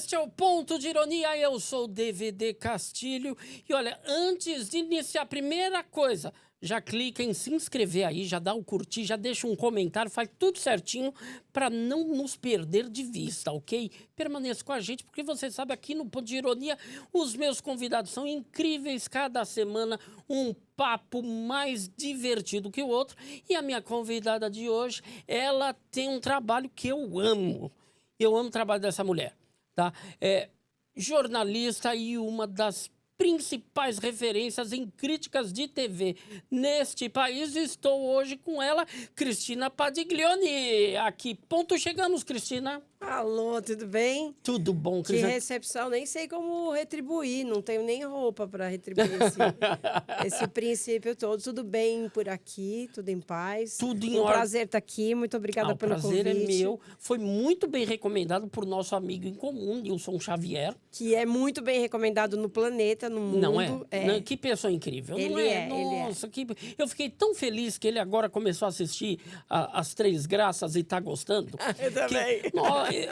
Este é o Ponto de Ironia, eu sou o DVD Castilho. E olha, antes de iniciar, a primeira coisa, já clica em se inscrever aí, já dá o curtir, já deixa um comentário, faz tudo certinho para não nos perder de vista, ok? Permaneça com a gente, porque você sabe, aqui no Ponto de Ironia, os meus convidados são incríveis, cada semana um papo mais divertido que o outro. E a minha convidada de hoje, ela tem um trabalho que eu amo. Eu amo o trabalho dessa mulher. Tá? É jornalista e uma das principais referências em críticas de TV neste país. Estou hoje com ela, Cristina Padiglione. Aqui, ponto chegamos, Cristina. Alô, tudo bem? Tudo bom, Que Cristina? recepção, nem sei como retribuir, não tenho nem roupa para retribuir esse princípio todo. Tudo bem por aqui, tudo em paz. Tudo em um ordem. prazer estar aqui, muito obrigada pelo convite. O prazer é meu. Foi muito bem recomendado por nosso amigo em comum, Nilson Xavier. Que é muito bem recomendado no planeta, no mundo. Não é? Não, que pessoa incrível. Ele não é? é, Nossa, que... Eu fiquei tão feliz que ele agora começou a assistir As Três Graças e tá gostando. Eu também.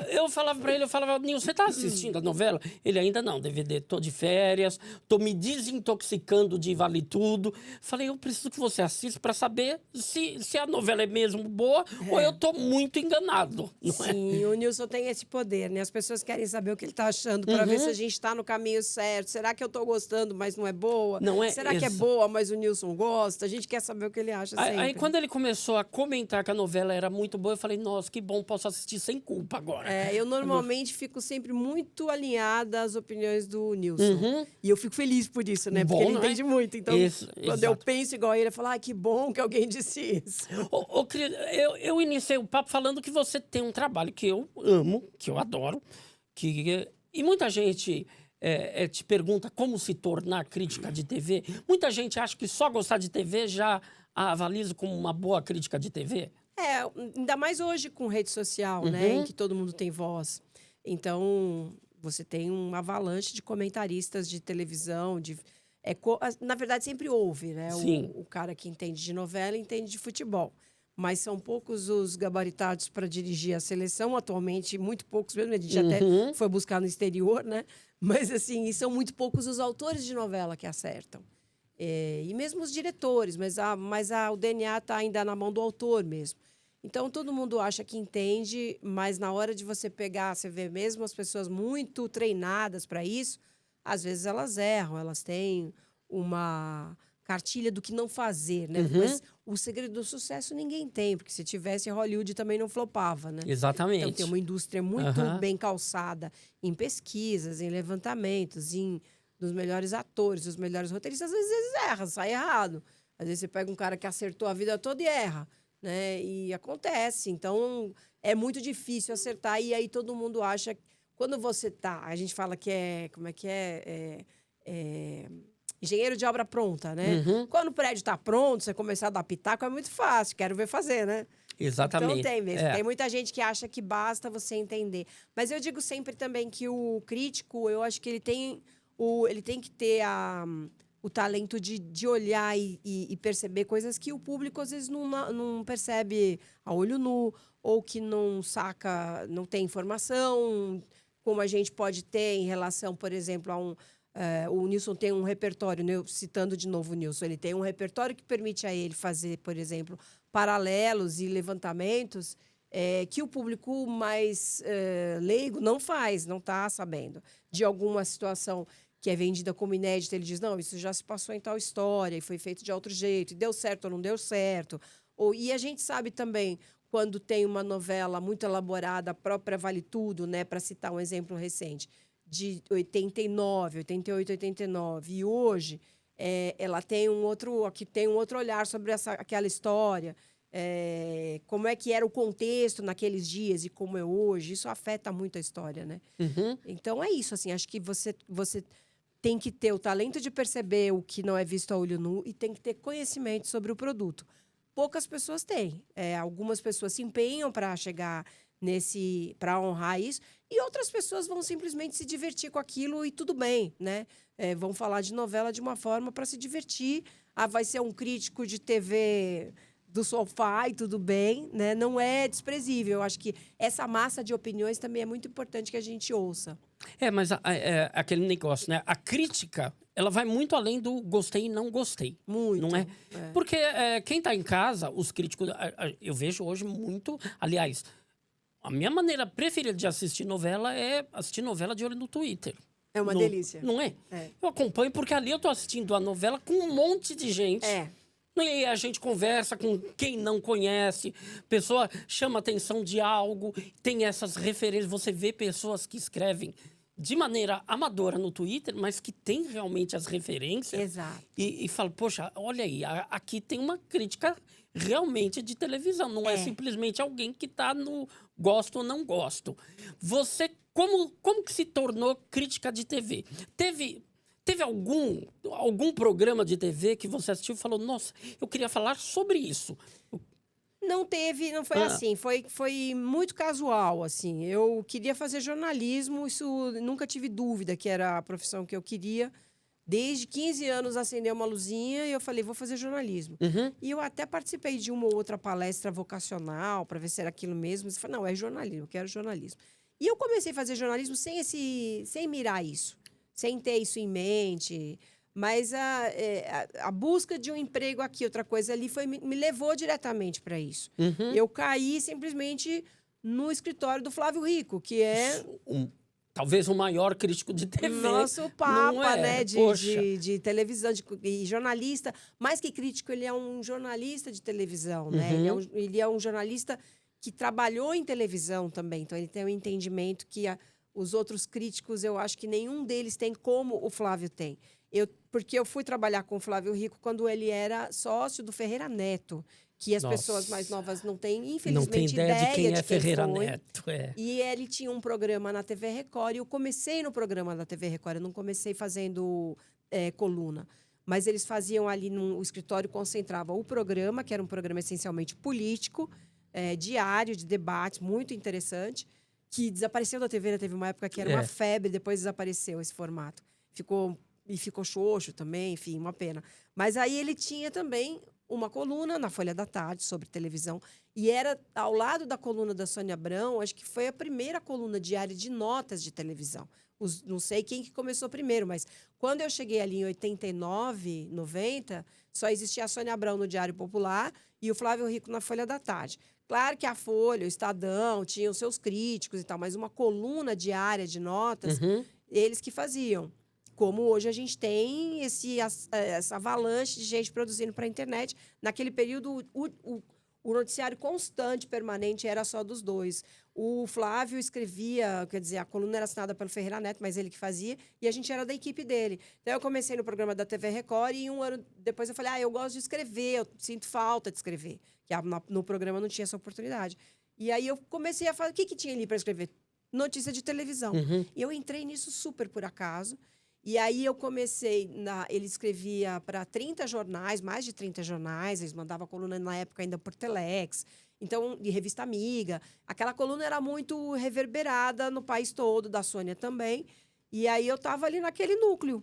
Eu falava pra ele, Nilson, você tá assistindo a novela? Ele ainda não, DVD, tô de férias, tô me desintoxicando de Vale Tudo. Falei, eu preciso que você assista pra saber se a novela é mesmo boa ou eu tô muito enganado. Não Sim, o Nilson tem esse poder, né? As pessoas querem saber o que ele tá achando pra ver se a gente tá no caminho certo. Será que eu tô gostando, mas não é boa? Não é? Será que é boa, mas o Nilson gosta? A gente quer saber o que ele acha sempre. Aí quando ele começou a comentar que a novela era muito boa, eu falei, nossa, que bom, posso assistir sem culpa agora. Eu normalmente fico sempre muito alinhada às opiniões do Nilson. E eu fico feliz por isso, né? Porque ele entende muito. Então, quando eu penso igual ele, eu falo, que bom que alguém disse isso. Eu iniciei o papo falando que você tem um trabalho que eu amo, que eu adoro, e muita gente te pergunta como se tornar crítica de TV. Muita gente acha que só gostar de TV já a avaliza como uma boa crítica de TV. Ainda mais hoje com rede social, né? Em que todo mundo tem voz. Então, você tem uma avalanche de comentaristas de televisão, na verdade, sempre houve, né? Sim. O cara que entende de novela entende de futebol. Mas são poucos os gabaritados para dirigir a seleção, atualmente, muito poucos mesmo. A gente até foi buscar no exterior, né? Mas, assim, e são muito poucos os autores de novela que acertam. E mesmo os diretores, mas o DNA está ainda na mão do autor mesmo. Então, todo mundo acha que entende, mas na hora de você pegar, você vê mesmo as pessoas muito treinadas para isso, às vezes elas erram, elas têm uma cartilha do que não fazer, né? Mas o segredo do sucesso ninguém tem, porque se tivesse, Hollywood também não flopava, né? Exatamente. Então, tem uma indústria muito bem calçada em pesquisas, em levantamentos, dos melhores atores, dos melhores roteiristas. Às vezes erra, sai errado. Às vezes você pega um cara que acertou a vida toda e erra, né? E acontece. Então, é muito difícil acertar. E aí todo mundo acha... Quando você tá... A gente fala que como é que é? Engenheiro de obra pronta, né? Quando o prédio está pronto, você começar a dar pitaco, é muito fácil. Quero ver fazer, né? Exatamente. Então tem mesmo. Tem muita gente que acha que basta você entender. Mas eu digo sempre também que o crítico, eu acho que ele tem que ter o talento de olhar e perceber coisas que o público às vezes não percebe a olho nu, ou que não saca, não tem informação, como a gente pode ter em relação, por exemplo, o Nilson tem um repertório, né? Citando de novo o Nilson, ele tem um repertório que permite a ele fazer, por exemplo, paralelos e levantamentos que o público mais leigo não faz, não está sabendo. De alguma situação que é vendida como inédita, ele diz, não, isso já se passou em tal história, e foi feito de outro jeito, e deu certo ou não deu certo. E a gente sabe também, quando tem uma novela muito elaborada, a própria Vale Tudo, né, para citar um exemplo recente, de 89, 88, 89, e hoje ela tem um outro olhar sobre aquela história, como é que era o contexto naqueles dias e como é hoje, isso afeta muito a história, né? Então é isso, assim, acho que você tem que ter o talento de perceber o que não é visto a olho nu e tem que ter conhecimento sobre o produto. Poucas pessoas têm. Algumas pessoas se empenham para chegar para honrar isso, e outras pessoas vão simplesmente se divertir com aquilo e tudo bem, né? Vão falar de novela de uma forma para se divertir. Vai ser um crítico de TV do sofá e tudo bem, né? Não é desprezível. Eu acho que essa massa de opiniões também é muito importante que a gente ouça. Mas aquele negócio, né? A crítica, ela vai muito além do gostei e não gostei. Muito. Não é? Porque quem tá em casa, os críticos... eu vejo hoje muito... Aliás, a minha maneira preferida de assistir novela é assistir novela de olho no Twitter. É uma delícia. Não é? Eu acompanho porque ali eu tô assistindo a novela com um monte de gente. E a gente conversa com quem não conhece, pessoa chama atenção de algo, tem essas referências. Você vê pessoas que escrevem de maneira amadora no Twitter, mas que tem realmente as referências. Exato. E fala, poxa, olha aí, aqui tem uma crítica realmente de televisão. Não é simplesmente alguém que está no gosto ou não gosto. Você, como que se tornou crítica de TV? Teve algum programa de TV que você assistiu e falou, nossa, eu queria falar sobre isso? Não foi assim, foi muito casual, assim. Eu queria fazer jornalismo, isso nunca tive dúvida que era a profissão que eu queria. Desde 15 anos acendeu uma luzinha e eu falei, vou fazer jornalismo. E eu até participei de uma ou outra palestra vocacional para ver se era aquilo mesmo. Eu falei, não, é jornalismo, eu quero jornalismo. E eu comecei a fazer jornalismo sem mirar isso, sem ter isso em mente. Mas a busca de um emprego aqui, outra coisa ali, me levou diretamente para isso. Eu caí simplesmente no escritório do Flávio Rico, que é... Talvez o maior crítico de TV. Nosso papa, né? De televisão e jornalista. Mais que crítico, ele é um jornalista de televisão, né? Ele é um jornalista que trabalhou em televisão também. Então, ele tem um entendimento que os outros críticos, eu acho que nenhum deles tem como o Flávio tem. Porque eu fui trabalhar com o Flávio Rico quando ele era sócio do Ferreira Neto, que as pessoas mais novas não têm, infelizmente, não tem ideia de quem é Ferreira foi. Neto. E ele tinha um programa na TV Record, e eu comecei no programa da TV Record, eu não comecei fazendo coluna. Mas eles faziam ali no escritório, concentravam o programa, que era um programa essencialmente político, diário, de debate, muito interessante, que desapareceu da TV, né? Teve uma época que era uma febre, depois desapareceu esse formato. Ficou xoxo também, enfim, uma pena. Mas aí ele tinha também uma coluna na Folha da Tarde sobre televisão, e era ao lado da coluna da Sônia Abrão, acho que foi a primeira coluna diária de notas de televisão. Não sei quem que começou primeiro, mas quando eu cheguei ali em 89, 90, só existia a Sônia Abrão no Diário Popular e o Flávio Rico na Folha da Tarde. Claro que a Folha, o Estadão, tinham seus críticos e tal, mas uma coluna diária de notas, eles que faziam. Como hoje a gente tem essa avalanche de gente produzindo para a internet. Naquele período, o noticiário constante, permanente, era só dos dois. O Flávio escrevia, quer dizer, a coluna era assinada pelo Ferreira Neto, mas ele que fazia, e a gente era da equipe dele. Então, eu comecei no programa da TV Record e um ano depois eu falei, eu gosto de escrever, eu sinto falta de escrever. Que no programa não tinha essa oportunidade. E aí eu comecei a falar, o que tinha ali para escrever? Notícia de televisão. E eu entrei nisso super por acaso. E aí eu comecei, ele escrevia para 30 jornais, mais de 30 jornais, eles mandavam a coluna na época ainda por Telex, então, de Revista Amiga. Aquela coluna era muito reverberada no país todo, da Sônia também. E aí eu estava ali naquele núcleo.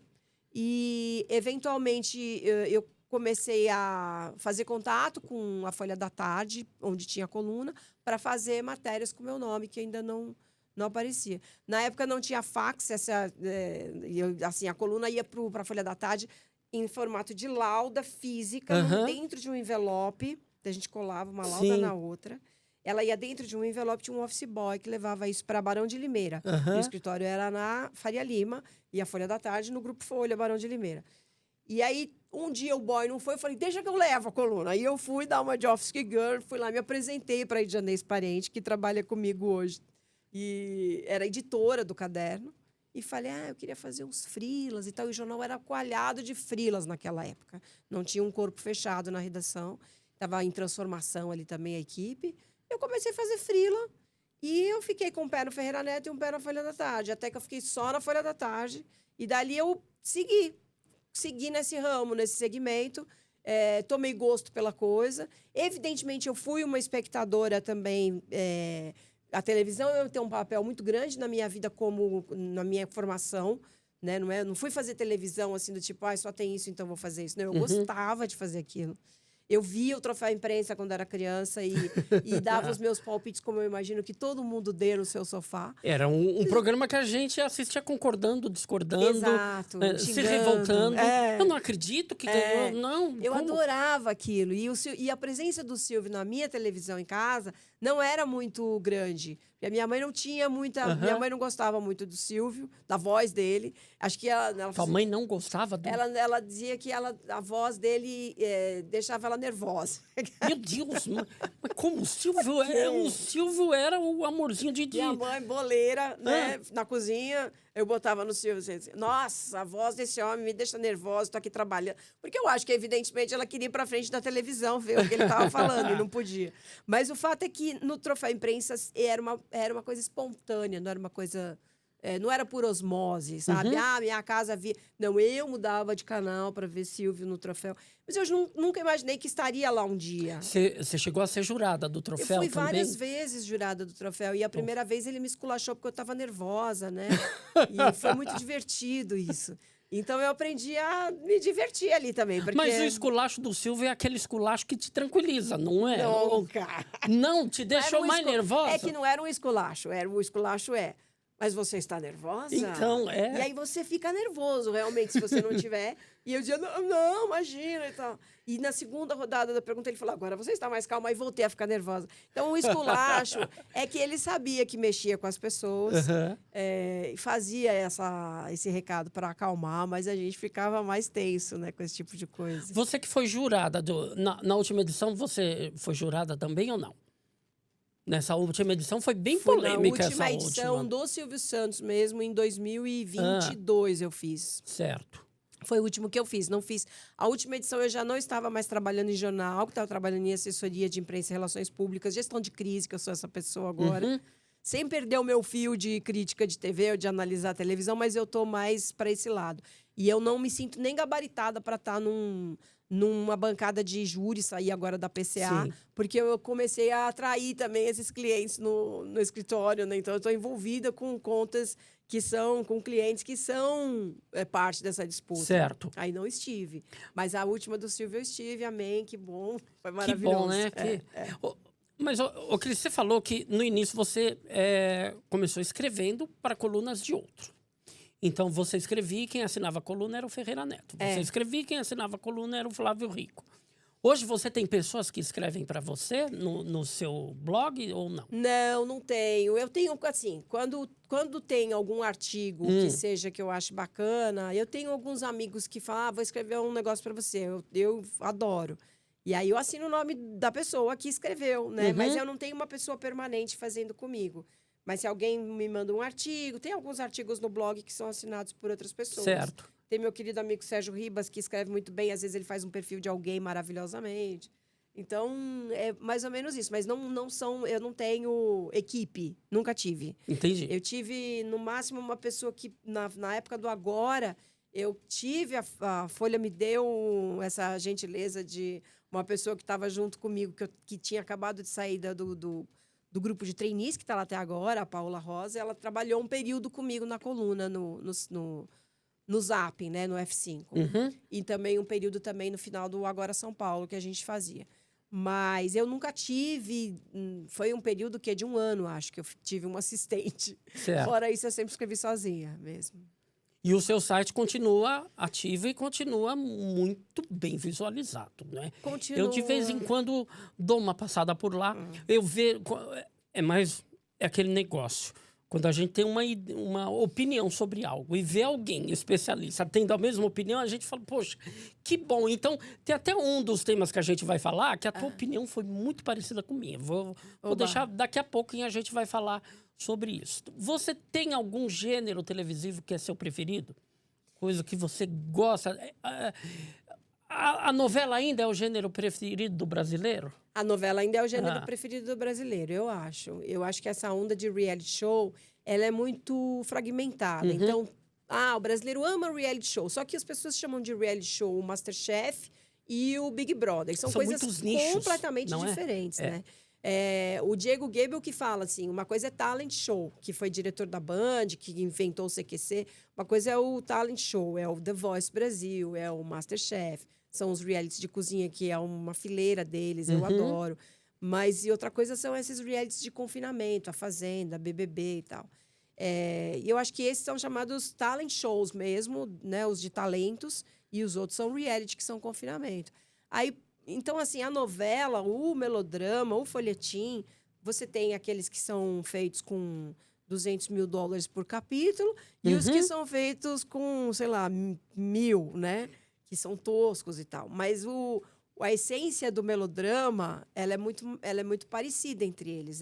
E, eventualmente, eu comecei a fazer contato com a Folha da Tarde, onde tinha coluna, para fazer matérias com o meu nome, que ainda não aparecia. Na época não tinha fax, a coluna ia para a Folha da Tarde em formato de lauda física, dentro de um envelope, a gente colava uma lauda na outra. Ela ia dentro de um envelope, tinha um office boy que levava isso para Barão de Limeira. O escritório era na Faria Lima e a Folha da Tarde no Grupo Folha, Barão de Limeira. E aí, um dia o boy não foi, eu falei, deixa que eu levo a coluna. Aí eu fui dar uma de office girl, fui lá, me apresentei para a Idianês Parente, que trabalha comigo hoje. E era editora do caderno. E falei, eu queria fazer uns freelas e tal. E o jornal era coalhado de freelas naquela época. Não tinha um corpo fechado na redação. Estava em transformação ali também a equipe. Eu comecei a fazer freela. E eu fiquei com um pé no Ferreira Neto e um pé na Folha da Tarde. Até que eu fiquei só na Folha da Tarde. E dali eu segui nesse ramo, nesse segmento. Tomei gosto pela coisa. Evidentemente, eu fui uma espectadora também... A televisão tem um papel muito grande na minha vida, como na minha formação, né? Não fui fazer televisão assim do tipo, só tem isso, então vou fazer isso. Não, eu gostava de fazer aquilo. Eu via o Troféu Imprensa quando era criança e dava os meus palpites, como eu imagino que todo mundo dê no seu sofá. Era um programa que a gente assistia concordando, discordando, Exato, se xingando. revoltando. Eu não acredito que ganhou, não. Eu como? adorava aquilo. E a presença do Silvio na minha televisão em casa não era muito grande. E a minha mãe não tinha muita... Minha mãe não gostava muito do Silvio, da voz dele. Acho que ela Sua mãe não gostava do... Ela dizia que a voz dele deixava ela nervosa. Meu Deus, mas como o Silvio era o amorzinho de... Minha mãe, boleira, né, na cozinha, eu botava no Silvio assim, nossa, a voz desse homem me deixa nervosa, tô aqui trabalhando. Porque eu acho que, evidentemente, ela queria ir pra frente da televisão, ver o que ele estava falando, e não podia. Mas o fato é que no Troféu Imprensa era uma coisa espontânea, não era uma coisa... não era por osmose, sabe? Minha casa via... Não, eu mudava de canal para ver Silvio no Troféu. Mas eu nunca imaginei que estaria lá um dia. Você chegou a ser jurada do Troféu também? Eu fui também? várias vezes jurada do Troféu. E a primeira vez ele me esculachou porque eu estava nervosa, né? E foi muito divertido isso. Então eu aprendi a me divertir ali também. Porque... Mas o esculacho do Silvio é aquele esculacho que te tranquiliza, não é? Não, cara. Não, te deixou mais nervosa? É que não era um esculacho. O esculacho mas você está nervosa? Então, E aí você fica nervoso, realmente, se você não tiver. E eu dizia, não, imagina e tal. E na segunda rodada da pergunta, ele falou, agora você está mais calma. Aí voltei a ficar nervosa. Então, o esculacho é que ele sabia que mexia com as pessoas. E fazia esse recado para acalmar, mas a gente ficava mais tenso, né, com esse tipo de coisa. Você que foi jurada, na última edição, você foi jurada também ou não? Nessa última edição foi bem polêmica essa última. Na última edição do Silvio Santos mesmo, em 2022 eu fiz. Certo. Foi o último que eu fiz. Não fiz. A última edição eu já não estava mais trabalhando em jornal, que estava trabalhando em assessoria de imprensa e relações públicas, gestão de crise, que eu sou essa pessoa agora. Sem perder o meu fio de crítica de TV ou de analisar a televisão, mas eu tô mais para esse lado. E eu não me sinto nem gabaritada para estar numa bancada de júri, sair agora da PCA, porque eu comecei a atrair também esses clientes no escritório, né? Então, eu estou envolvida com contas com clientes que são parte dessa disputa. Certo. Aí não estive. Mas a última do Silvio eu estive, amém, que bom, foi maravilhoso. Que bom, né? Mas, Cris, você falou que no início você começou escrevendo para colunas de outro. Então, você escrevia e quem assinava a coluna era o Ferreira Neto. Você escrevia e quem assinava a coluna era o Flávio Rico. Hoje, você tem pessoas que escrevem para você no seu blog ou não? Não, não tenho. Eu tenho, assim, quando tem algum artigo que seja que eu acho bacana, eu tenho alguns amigos que falam, vou escrever um negócio para você. Eu adoro. E aí, eu assino o nome da pessoa que escreveu, né? Mas eu não tenho uma pessoa permanente fazendo comigo. Mas se alguém me manda um artigo... Tem alguns artigos no blog que são assinados por outras pessoas. Certo. Tem meu querido amigo Sérgio Ribas, que escreve muito bem. Às vezes, ele faz um perfil de alguém maravilhosamente. Então, é mais ou menos isso. Mas eu não tenho equipe. Nunca tive. Entendi. Eu tive, no máximo, uma pessoa que, na época do Agora, eu tive... A Folha me deu essa gentileza de uma pessoa que estava junto comigo, que tinha acabado de sair do grupo de trainees, que está lá até agora, a Paula Rosa. Ela trabalhou um período comigo na coluna, no Zap, né, no F5. E também um período também no final do Agora São Paulo, que a gente fazia. Mas eu nunca tive... Foi um período que é de 1 ano, acho, que eu tive um assistente. Certo. Fora isso, eu sempre escrevi sozinha mesmo. E o seu site continua ativo e continua muito bem visualizado, né? Continua. Eu, de vez em quando, dou uma passada por lá. Eu vejo... É aquele negócio. Quando a gente tem uma opinião sobre algo e vê alguém especialista tendo a mesma opinião, a gente fala, poxa, que bom. Então, tem até um dos temas que a gente vai falar, que a tua opinião foi muito parecida com a minha. Vou deixar daqui a pouco e a gente vai falar sobre isso. Você tem algum gênero televisivo que é seu preferido? Coisa que você gosta? A novela ainda é o gênero preferido do brasileiro? A novela ainda é o gênero preferido do brasileiro, eu acho. Eu acho que essa onda de reality show, ela é muito fragmentada. Então, o brasileiro ama reality show. Só que as pessoas chamam de reality show o MasterChef e o Big Brother. São coisas completamente diferentes, né? O Diego Gebel que fala assim, uma coisa é talent show, que foi diretor da Band, que inventou o CQC. Uma coisa é o talent show, é o The Voice Brasil, é o MasterChef. são os realities de cozinha, que é uma fileira deles, eu adoro. Mas e outra coisa são esses realities de confinamento, A Fazenda, BBB e tal. E eu acho que esses são chamados talent shows mesmo, né? Os de talentos, e os outros são reality, que são confinamento. Aí, então, assim, a novela, o melodrama, o folhetim, você tem aqueles que são feitos com $200 mil por capítulo, e os que são feitos com, sei lá, 1.000, né? Que são toscos e tal. Mas a essência do melodrama, ela é muito parecida entre eles.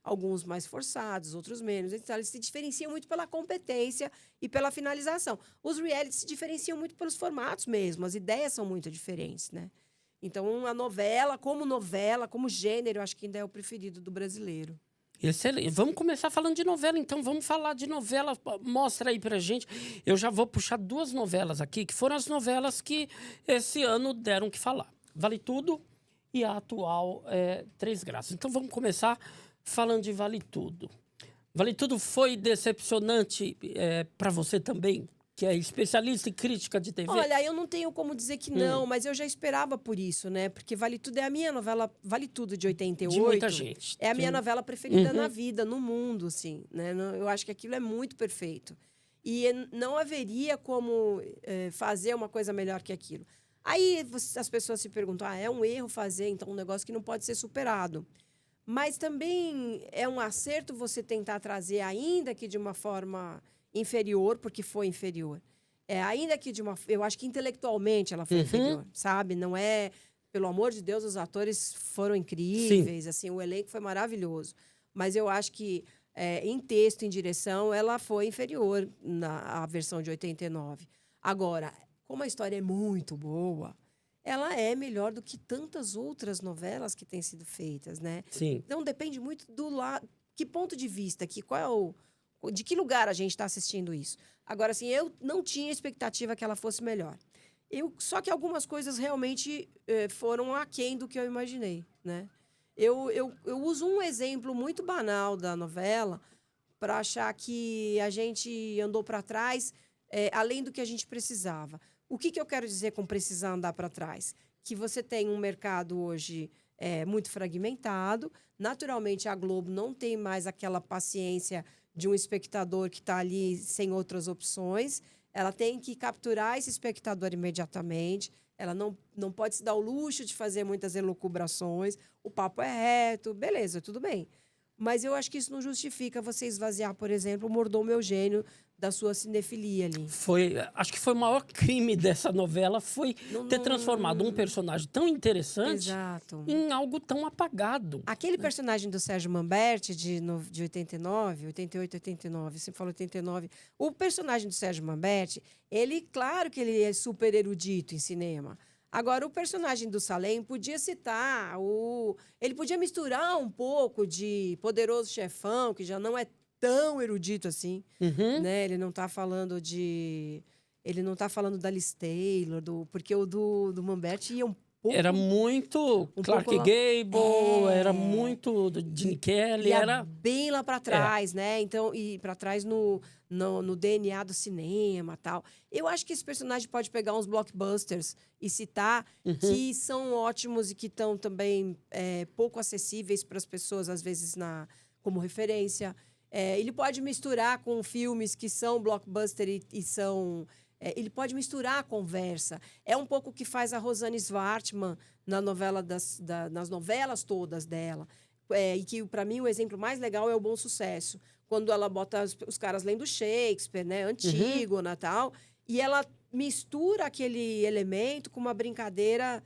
Alguns mais forçados, outros menos. Então, eles se diferenciam muito pela competência e pela finalização. Os realities se diferenciam muito pelos formatos mesmo. As ideias são muito diferentes, né? Então, a novela, como gênero, eu acho que ainda é o preferido do brasileiro. Excelente. Vamos começar falando de novela, então. Vamos falar de novela. Mostra aí pra gente. Eu já vou puxar 2 novelas aqui, que foram as novelas que esse ano deram o que falar. Vale Tudo e a atual Três Graças. Então, vamos começar falando de Vale Tudo. Vale Tudo foi decepcionante para você também? Que é especialista em crítica de TV? Olha, eu não tenho como dizer que não, mas eu já esperava por isso, né? Porque Vale Tudo é a minha novela, Vale Tudo de 88. De muita gente. É a minha novela preferida na vida, no mundo, assim, né? Eu acho que aquilo é muito perfeito. E não haveria como fazer uma coisa melhor que aquilo. Aí as pessoas se perguntam, é um erro fazer, então, um negócio que não pode ser superado. Mas também é um acerto você tentar trazer, ainda que de uma forma inferior, porque foi inferior. Ainda que eu acho que intelectualmente ela foi inferior, sabe? Não é... Pelo amor de Deus, os atores foram incríveis, assim, o elenco foi maravilhoso. Mas eu acho que, em texto, em direção, ela foi inferior à versão de 89. Agora, como a história é muito boa, ela é melhor do que tantas outras novelas que têm sido feitas, né? Sim. Então, depende muito do lado... Que ponto de vista, de que lugar a gente está assistindo isso? Agora, assim, eu não tinha expectativa que ela fosse melhor. Só que algumas coisas realmente foram aquém do que eu imaginei, né? Eu uso um exemplo muito banal da novela para achar que a gente andou para trás além do que a gente precisava. O que eu quero dizer com precisar andar para trás? Que você tem um mercado hoje muito fragmentado. Naturalmente, a Globo não tem mais aquela paciência de um espectador que está ali sem outras opções. Ela tem que capturar esse espectador imediatamente. Ela não pode se dar o luxo de fazer muitas elucubrações. O papo é reto, beleza, tudo bem. Mas eu acho que isso não justifica você esvaziar, por exemplo, o Mordomo Eugênio da sua cinefilia ali. Acho que foi o maior crime dessa novela, foi ter transformado um personagem tão interessante em algo tão apagado. Aquele personagem do Sérgio Manberti, de 89, 88, 89, você falou 89. O personagem do Sérgio Manberti, claro que ele é super erudito em cinema. Agora, o personagem do Salem podia citar, ele podia misturar um pouco de Poderoso Chefão, que já não é tão erudito assim, né? Ele não está falando da Liz Taylor, porque o do Manberti ia um pouco... Era muito Clark Gable, era muito Gene Kelly, era bem lá para trás, né? Então, e para trás no DNA do cinema, tal. Eu acho que esse personagem pode pegar uns blockbusters e citar que são ótimos e que estão também pouco acessíveis para as pessoas, às vezes como referência. Ele pode misturar com filmes que são blockbuster e são... ele pode misturar a conversa. É um pouco o que faz a Rosanne Svartman nas novelas todas dela. E que, para mim, o exemplo mais legal é o Bom Sucesso. Quando ela bota os caras lendo Shakespeare, né? Antígona e tal. E ela mistura aquele elemento com uma brincadeira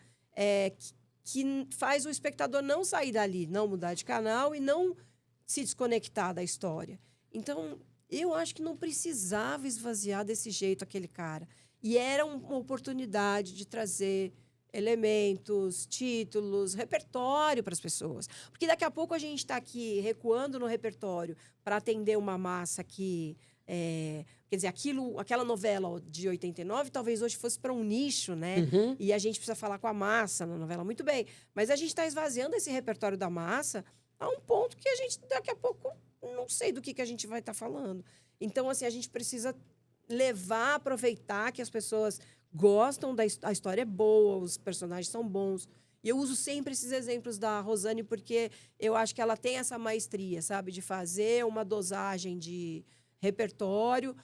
que faz o espectador não sair dali, não mudar de canal e não se desconectar da história. Então, eu acho que não precisava esvaziar desse jeito aquele cara. E era uma oportunidade de trazer elementos, títulos, repertório para as pessoas. Porque daqui a pouco a gente está aqui recuando no repertório para atender uma massa que... quer dizer, aquela novela de 89 talvez hoje fosse para um nicho, né? E a gente precisa falar com a massa na novela, muito bem. Mas a gente está esvaziando esse repertório da massa a um ponto que a gente, daqui a pouco, não sei do que a gente vai estar falando. Então, assim, a gente precisa aproveitar que as pessoas gostam a história é boa, os personagens são bons. E eu uso sempre esses exemplos da Rosane porque eu acho que ela tem essa maestria, sabe? De fazer uma dosagem de repertório,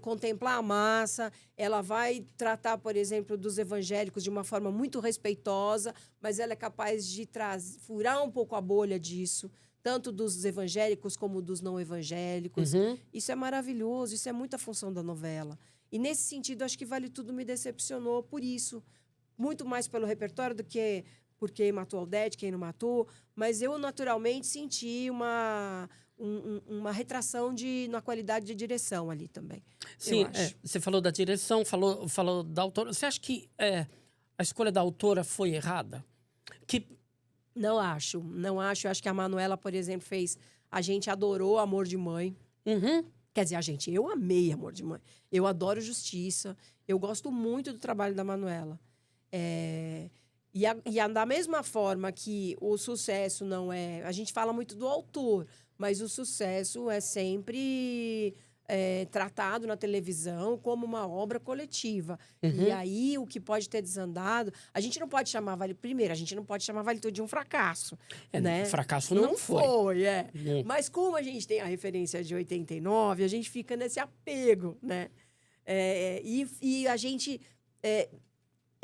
contemplar a massa. Ela vai tratar, por exemplo, dos evangélicos de uma forma muito respeitosa, mas ela é capaz de furar um pouco a bolha disso, tanto dos evangélicos como dos não evangélicos. Uhum. Isso é maravilhoso, isso é muita função da novela. E, nesse sentido, acho que Vale Tudo me decepcionou por isso. Muito mais pelo repertório do que por quem matou a Aldete, quem não matou. Mas eu, naturalmente, senti uma retração na qualidade de direção ali também. Sim, você falou da direção, falou da autora. Você acha que a escolha da autora foi errada? Não acho. Eu acho que a Manuela, por exemplo, A gente adorou Amor de Mãe. Uhum. Quer dizer, eu amei Amor de Mãe. Eu adoro Justiça. Eu gosto muito do trabalho da Manuela. Da mesma forma que o sucesso não é... A gente fala muito do autor, mas o sucesso é sempre tratado na televisão como uma obra coletiva. Uhum. E aí, o que pode ter desandado... A gente não pode chamar Primeiro, a gente não pode chamar Vale Tudo de um fracasso. Né? Fracasso não foi. Mas como a gente tem a referência de 89, a gente fica nesse apego, né? E a gente...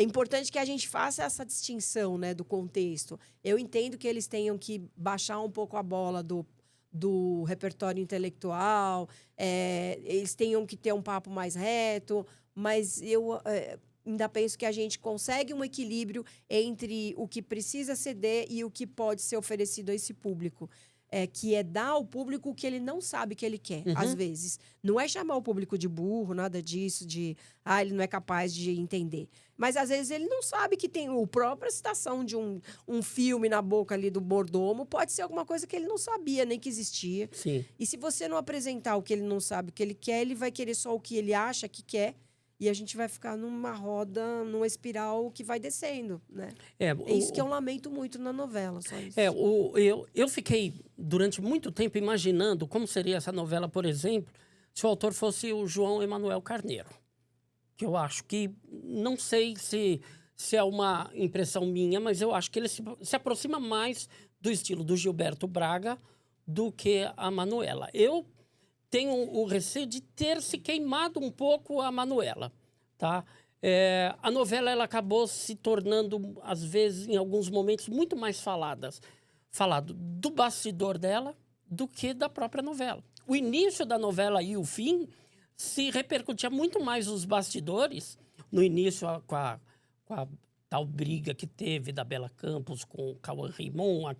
É importante que a gente faça essa distinção, né, do contexto. Eu entendo que eles tenham que baixar um pouco a bola do repertório intelectual, eles tenham que ter um papo mais reto, mas eu ainda penso que a gente consegue um equilíbrio entre o que precisa ceder e o que pode ser oferecido a esse público. Que é dar ao público o que ele não sabe que ele quer, às vezes. Não é chamar o público de burro, nada disso, ele não é capaz de entender. Mas, às vezes, ele não sabe que tem a própria citação de um filme na boca ali do mordomo, pode ser alguma coisa que ele não sabia nem que existia. Sim. E se você não apresentar o que ele não sabe, o que ele quer, ele vai querer só o que ele acha que quer. E a gente vai ficar numa roda, numa espiral que vai descendo, né? É isso que eu lamento muito na novela, só isso. Eu fiquei, durante muito tempo, imaginando como seria essa novela, por exemplo, se o autor fosse o João Emanuel Carneiro. Que eu acho que, não sei se é uma impressão minha, mas eu acho que ele se aproxima mais do estilo do Gilberto Braga do que a Manuela. Eu tenho o receio de ter se queimado um pouco a Manuela, tá? A novela ela acabou se tornando, às vezes, em alguns momentos, muito mais falado do bastidor dela do que da própria novela. O início da novela e o fim se repercutia muito mais os bastidores, no início com a tal briga que teve da Bela Campos com o Cauã Raymond,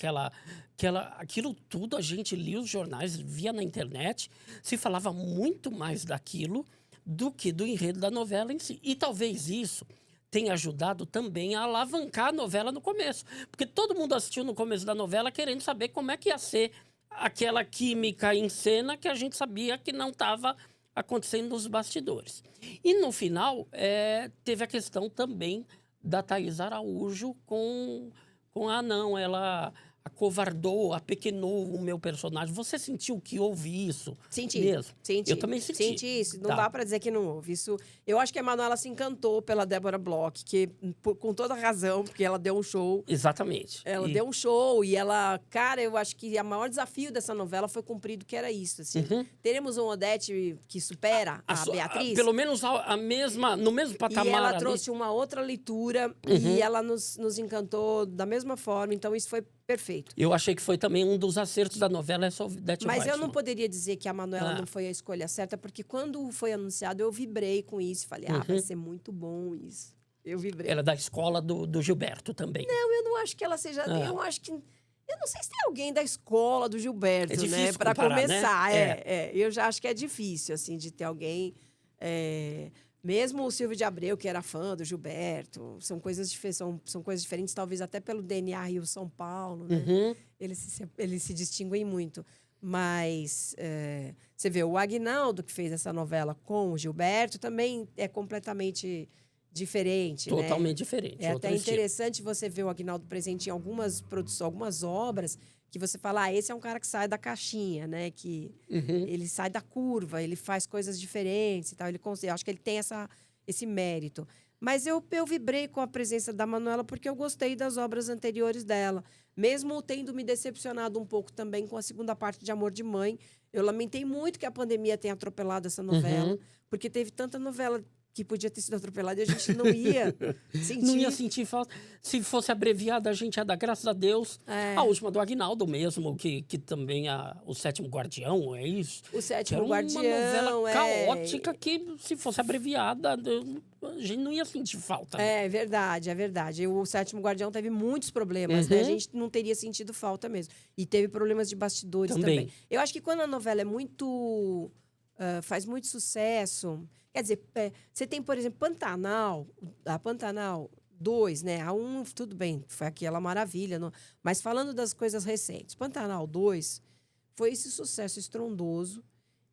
aquilo tudo a gente lia os jornais, via na internet, se falava muito mais daquilo do que do enredo da novela em si. E talvez isso tenha ajudado também a alavancar a novela no começo. Porque todo mundo assistiu no começo da novela querendo saber como é que ia ser aquela química em cena que a gente sabia que não estava acontecendo nos bastidores. E no final, teve a questão também da Thaís Araújo com ela acovardou, apequenou o meu personagem. Você sentiu que houve isso? Senti. Mesmo? Senti. Eu também senti. Senti isso. Não dá para dizer que não houve. Isso, eu acho que a Manuela se encantou pela Débora Bloch, com toda razão, porque ela deu um show. Exatamente. Ela deu um show e ela... Cara, eu acho que o maior desafio dessa novela foi cumprido, que era isso. Assim. Teremos uma Odete que supera a Beatriz. Pelo menos no mesmo patamar. E ela ali. trouxe uma outra leitura e ela nos encantou da mesma forma. Então, isso foi perfeito. Eu achei que foi também um dos acertos da novela, essa Odete Mas Roitman. eu não poderia dizer que a Manuela não foi a escolha certa, porque quando foi anunciado, eu vibrei com isso. Falei, vai ser muito bom isso. Eu vibrei. Ela é da escola do Gilberto também. Não, eu não acho que ela seja... Eu acho que... Eu não sei se tem alguém da escola do Gilberto, né? Para começar. Né? Eu já acho que é difícil, assim, de ter alguém... Mesmo o Silvio de Abreu, que era fã do Gilberto, são coisas diferentes, talvez até pelo DNA Rio São Paulo, né? Eles se distinguem muito. Mas você vê, o Aguinaldo, que fez essa novela com o Gilberto, também é completamente diferente. Totalmente diferente. É até interessante você ver o Aguinaldo presente em algumas produções, algumas obras, que você fala, esse é um cara que sai da caixinha, né? Que ele sai da curva, ele faz coisas diferentes e tal. Eu acho que ele tem esse mérito. Mas eu vibrei com a presença da Manuela porque eu gostei das obras anteriores dela. Mesmo tendo me decepcionado um pouco também com a segunda parte de Amor de Mãe. Eu lamentei muito que a pandemia tenha atropelado essa novela. Porque teve tanta novela que podia ter sido atropelada e a gente não ia sentir. Não ia sentir falta. Se fosse abreviada, a gente ia dar graças a Deus. A última do Aguinaldo mesmo, que também o Sétimo Guardião, é isso? O Sétimo Era Guardião, uma novela caótica que, se fosse abreviada, a gente não ia sentir falta. Né? É verdade, é verdade. O Sétimo Guardião teve muitos problemas, né? A gente não teria sentido falta mesmo. E teve problemas de bastidores também. Eu acho que quando a novela é muito... faz muito sucesso... Quer dizer, você tem, por exemplo, a Pantanal 2, né? A 1, tudo bem, foi aquela maravilha. Mas falando das coisas recentes, Pantanal 2 foi esse sucesso estrondoso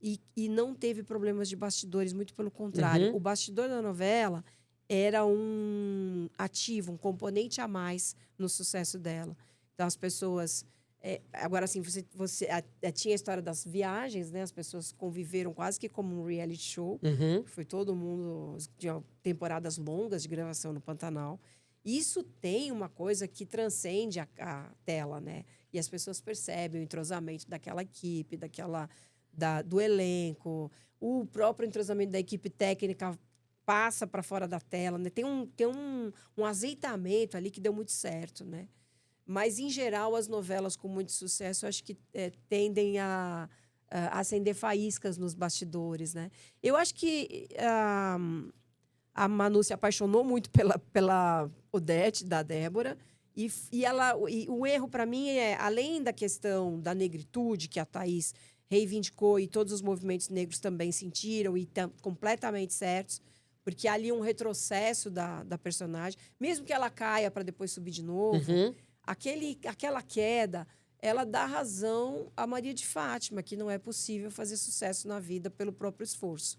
e não teve problemas de bastidores, muito pelo contrário. O bastidor da novela era um ativo, um componente a mais no sucesso dela. Então, as pessoas... agora, assim, você tinha a história das viagens, né? As pessoas conviveram quase que como um reality show. Foi todo mundo... Tinha temporadas longas de gravação no Pantanal. Isso tem uma coisa que transcende a tela, né? E as pessoas percebem o entrosamento daquela equipe, do elenco. O próprio entrosamento da equipe técnica passa para fora da tela, né? Tem um azeitamento ali que deu muito certo, né? Mas, em geral, as novelas com muito sucesso, eu acho que tendem a acender faíscas nos bastidores, né? Eu acho que a Manu se apaixonou muito pela Odete, da Débora, e o erro, para mim, além da questão da negritude, que a Thaís reivindicou e todos os movimentos negros também sentiram e estão completamente certos, porque há ali um retrocesso da personagem, mesmo que ela caia para depois subir de novo... Aquela queda, ela dá razão a Maria de Fátima, que não é possível fazer sucesso na vida pelo próprio esforço.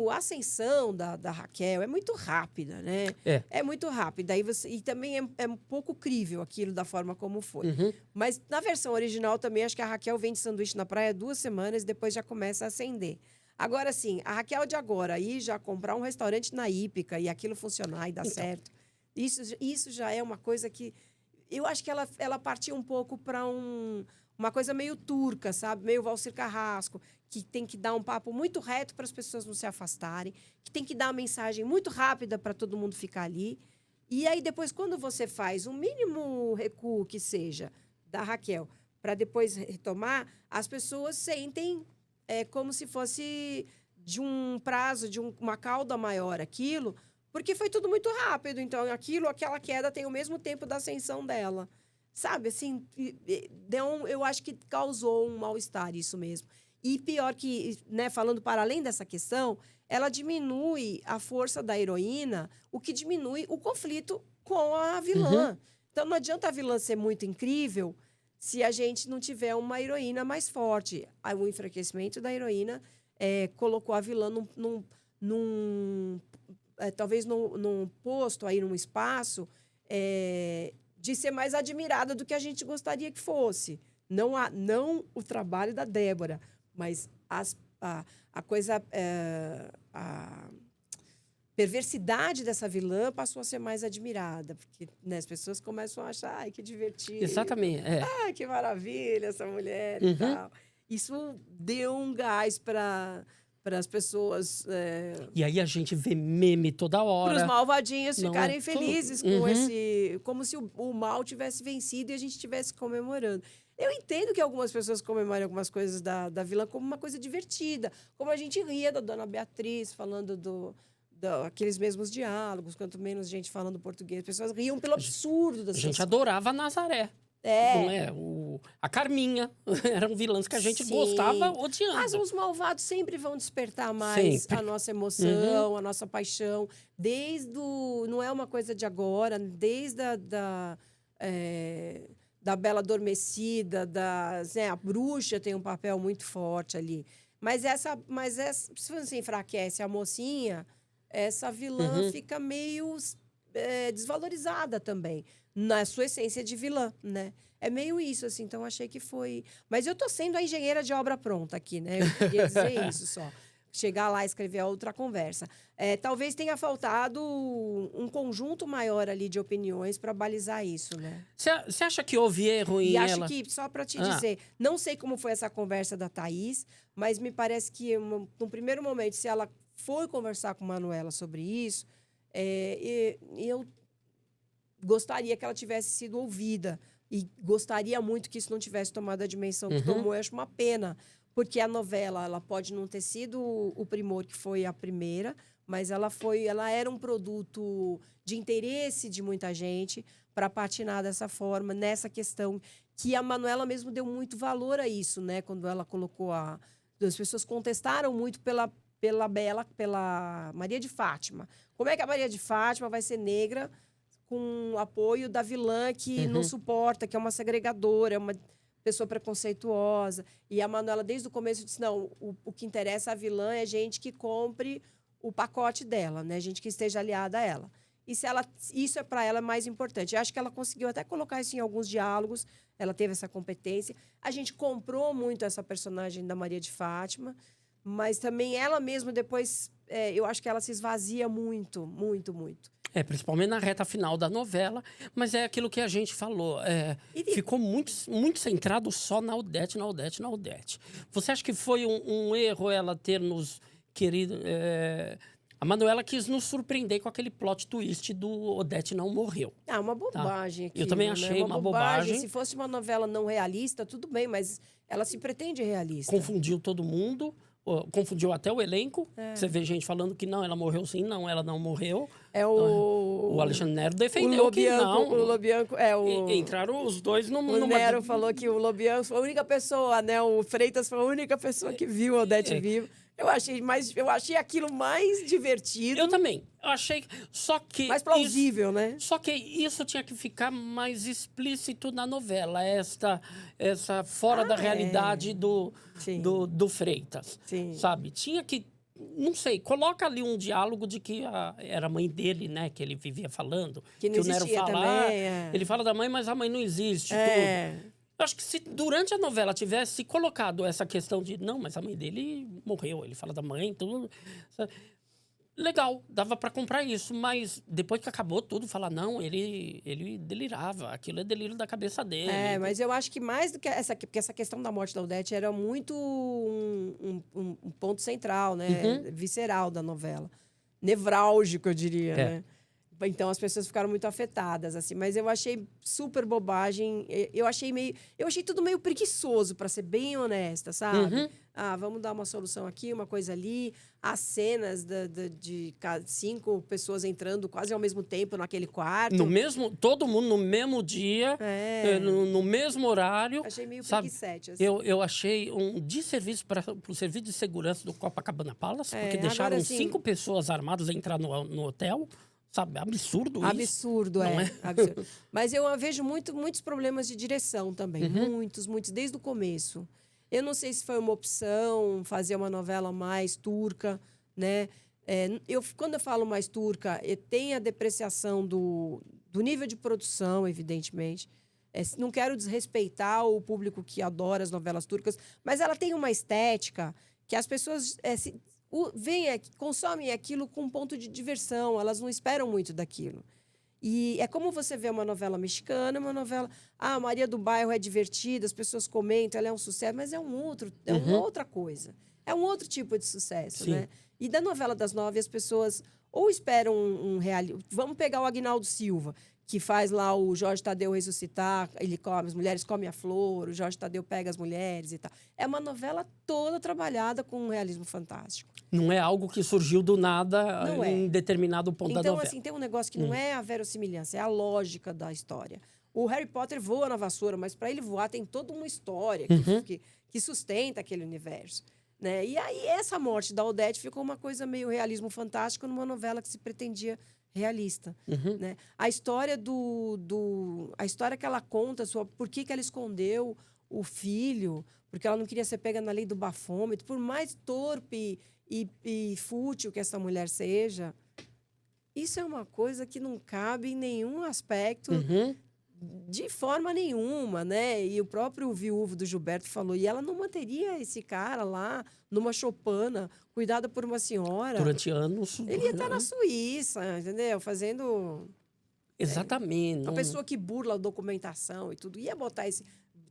A ascensão da Raquel é muito rápida, né? É muito rápida. E também é um pouco crível aquilo da forma como foi. Mas na versão original também, acho que a Raquel vende sanduíche na praia 2 semanas e depois já começa a acender. Agora, sim, a Raquel de agora aí já comprar um restaurante na Hípica e aquilo funcionar e dar certo... Isso já é uma coisa que... Eu acho que ela partiu um pouco para uma coisa meio turca, sabe? Meio Valcir Carrasco, que tem que dar um papo muito reto para as pessoas não se afastarem, que tem que dar uma mensagem muito rápida para todo mundo ficar ali. E aí, depois, quando você faz um mínimo recuo que seja da Raquel, para depois retomar, as pessoas sentem como se fosse de um prazo, de uma cauda maior aquilo... Porque foi tudo muito rápido. Então, aquela queda tem o mesmo tempo da ascensão dela. Sabe, assim, eu acho que causou um mal-estar isso mesmo. E pior que, né, falando para além dessa questão, ela diminui a força da heroína, o que diminui o conflito com a vilã. Então, não adianta a vilã ser muito incrível se a gente não tiver uma heroína mais forte. O enfraquecimento da heroína colocou a vilã talvez num posto, aí num espaço, de ser mais admirada do que a gente gostaria que fosse. Não o trabalho da Débora, mas a coisa... a perversidade dessa vilã passou a ser mais admirada, porque, né, as pessoas começam a achar, ai, que divertido. Exatamente. Ai, que maravilha essa mulher e tal. Isso deu um gás para as pessoas... E aí a gente vê meme toda hora. Para os malvadinhos ficarem felizes com esse... Como se o mal tivesse vencido e a gente estivesse comemorando. Eu entendo que algumas pessoas comemorem algumas coisas da vilã como uma coisa divertida. Como a gente ria da Dona Beatriz falando aqueles mesmos diálogos, quanto menos gente falando português. As pessoas riam pelo absurdo das A gente adorava a Nazaré. Não é? A Carminha. Eram vilãs que a gente gostava odiando. Mas os malvados sempre vão despertar mais a nossa emoção, a nossa paixão. Não é uma coisa de agora, desde a Bela Adormecida, a bruxa tem um papel muito forte ali. Mas se você enfraquece a mocinha, essa vilã fica meio desvalorizada também, na sua essência de vilã, né? É meio isso, assim, então achei que foi... Mas eu tô sendo a engenheira de obra pronta aqui, né? Eu queria dizer isso só. chegar lá e escrever outra conversa. Talvez tenha faltado um conjunto maior ali de opiniões para balizar isso, né? Você acha que houve erro em E ela? acho que, só para te dizer, não sei como foi essa conversa da Thaís, mas me parece que, no primeiro momento, se ela foi conversar com a Manuela sobre isso, eu gostaria que ela tivesse sido ouvida. E gostaria muito que isso não tivesse tomado a dimensão que tomou. Eu acho uma pena, porque a novela ela pode não ter sido o primor que foi a primeira, mas ela era um produto de interesse de muita gente para patinar dessa forma, nessa questão que a Manuela mesmo deu muito valor a isso, né? Quando ela colocou as pessoas contestaram muito pela Maria de Fátima. Como é que a Maria de Fátima vai ser negra com o apoio da vilã que não suporta, que é uma segregadora, é uma pessoa preconceituosa? E a Manuela, desde o começo, disse, não, o que interessa a vilã é gente que compre o pacote dela, né? Gente que esteja aliada a ela. E isso para ela mais importante. Eu acho que ela conseguiu até colocar isso em alguns diálogos, ela teve essa competência. A gente comprou muito essa personagem da Maria de Fátima, mas também ela mesma depois, eu acho que ela se esvazia muito, muito, muito. Principalmente na reta final da novela, mas é aquilo que a gente falou. Ficou muito, muito centrado só na Odete. Você acha que foi um erro ela ter nos querido... A Manuela quis nos surpreender com aquele plot twist do Odete não morreu. Uma bobagem aqui. Eu também achei uma bobagem. Se fosse uma novela não realista, tudo bem, mas ela se pretende realista. Confundiu todo mundo. Confundiu até o elenco. Você vê gente falando que não, ela morreu sim. Não, ela não morreu. O Alexandre Nero defendeu que não. O Lobianco... Entraram os dois numa... O Nero falou que o Lobianco foi a única pessoa, né? O Freitas foi a única pessoa que viu a Odete viva. Eu achei aquilo mais divertido. Eu também. Eu achei... Só que... Mais plausível, né? Só que isso tinha que ficar mais explícito na novela. Essa fora da realidade do Freitas. Sim. Sabe? Tinha que... Não sei, coloca ali um diálogo de que era a mãe dele, né? Que ele vivia falando. Que não o Nero existia fala, também. Ele fala da mãe, mas a mãe não existe. Tudo. Eu acho que se durante a novela tivesse colocado essa questão de... Não, mas a mãe dele morreu. Ele fala da mãe, tudo... Legal, dava para comprar isso. Mas depois que acabou tudo, falar... Não, ele delirava. Aquilo é delírio da cabeça dele. Mas eu acho que mais do que porque essa questão da morte da Odete era muito um ponto central, né? Visceral da novela. Nevrálgico, eu diria, né? Então, as pessoas ficaram muito afetadas, assim. Mas eu achei super bobagem. Eu achei tudo meio preguiçoso, para ser bem honesta, sabe? Vamos dar uma solução aqui, uma coisa ali. As cenas de 5 pessoas entrando quase ao mesmo tempo naquele quarto. Todo mundo no mesmo dia, no mesmo horário. Achei meio preguiçete, assim. Eu achei um desserviço para o serviço de segurança do Copacabana Palace, porque deixaram 5 pessoas armadas entrar no hotel. Sabe, absurdo isso. Absurdo, absurdo. Mas eu vejo muitos problemas de direção também. Muitos, desde o começo. Eu não sei se foi uma opção fazer uma novela mais turca, né? Quando eu falo mais turca, tem a depreciação do nível de produção, evidentemente. Não quero desrespeitar o público que adora as novelas turcas, mas ela tem uma estética que as pessoas... consomem aquilo com um ponto de diversão, elas não esperam muito daquilo. E é como você vê uma novela mexicana, uma novela... a Maria do Bairro é divertida, as pessoas comentam, ela é um sucesso, mas é uma outra coisa. É um outro tipo de sucesso, né? E da novela das 9, as pessoas ou esperam um reality... Vamos pegar o Aguinaldo Silva, que faz lá o Jorge Tadeu ressuscitar, as mulheres comem a flor, o Jorge Tadeu pega as mulheres e tal. É uma novela toda trabalhada com um realismo fantástico. Não é algo que surgiu do nada em determinado ponto da novela. Então, assim, tem um negócio que não é a verossimilhança, é a lógica da história. O Harry Potter voa na vassoura, mas para ele voar tem toda uma história que sustenta aquele universo. Né? E aí, essa morte da Odete ficou uma coisa meio realismo fantástico numa novela que se pretendia realista, né? A história a história que ela conta sobre por que ela escondeu o filho, porque ela não queria ser pega na lei do bafômetro, por mais torpe e fútil que essa mulher seja, isso é uma coisa que não cabe em nenhum aspecto De forma nenhuma, né? E o próprio viúvo do Gilberto falou, e ela não manteria esse cara lá numa choupana, cuidada por uma senhora. Durante anos. Ele ia estar na Suíça, entendeu? Fazendo... Exatamente. Uma pessoa que burla a documentação e tudo, ia botar esse...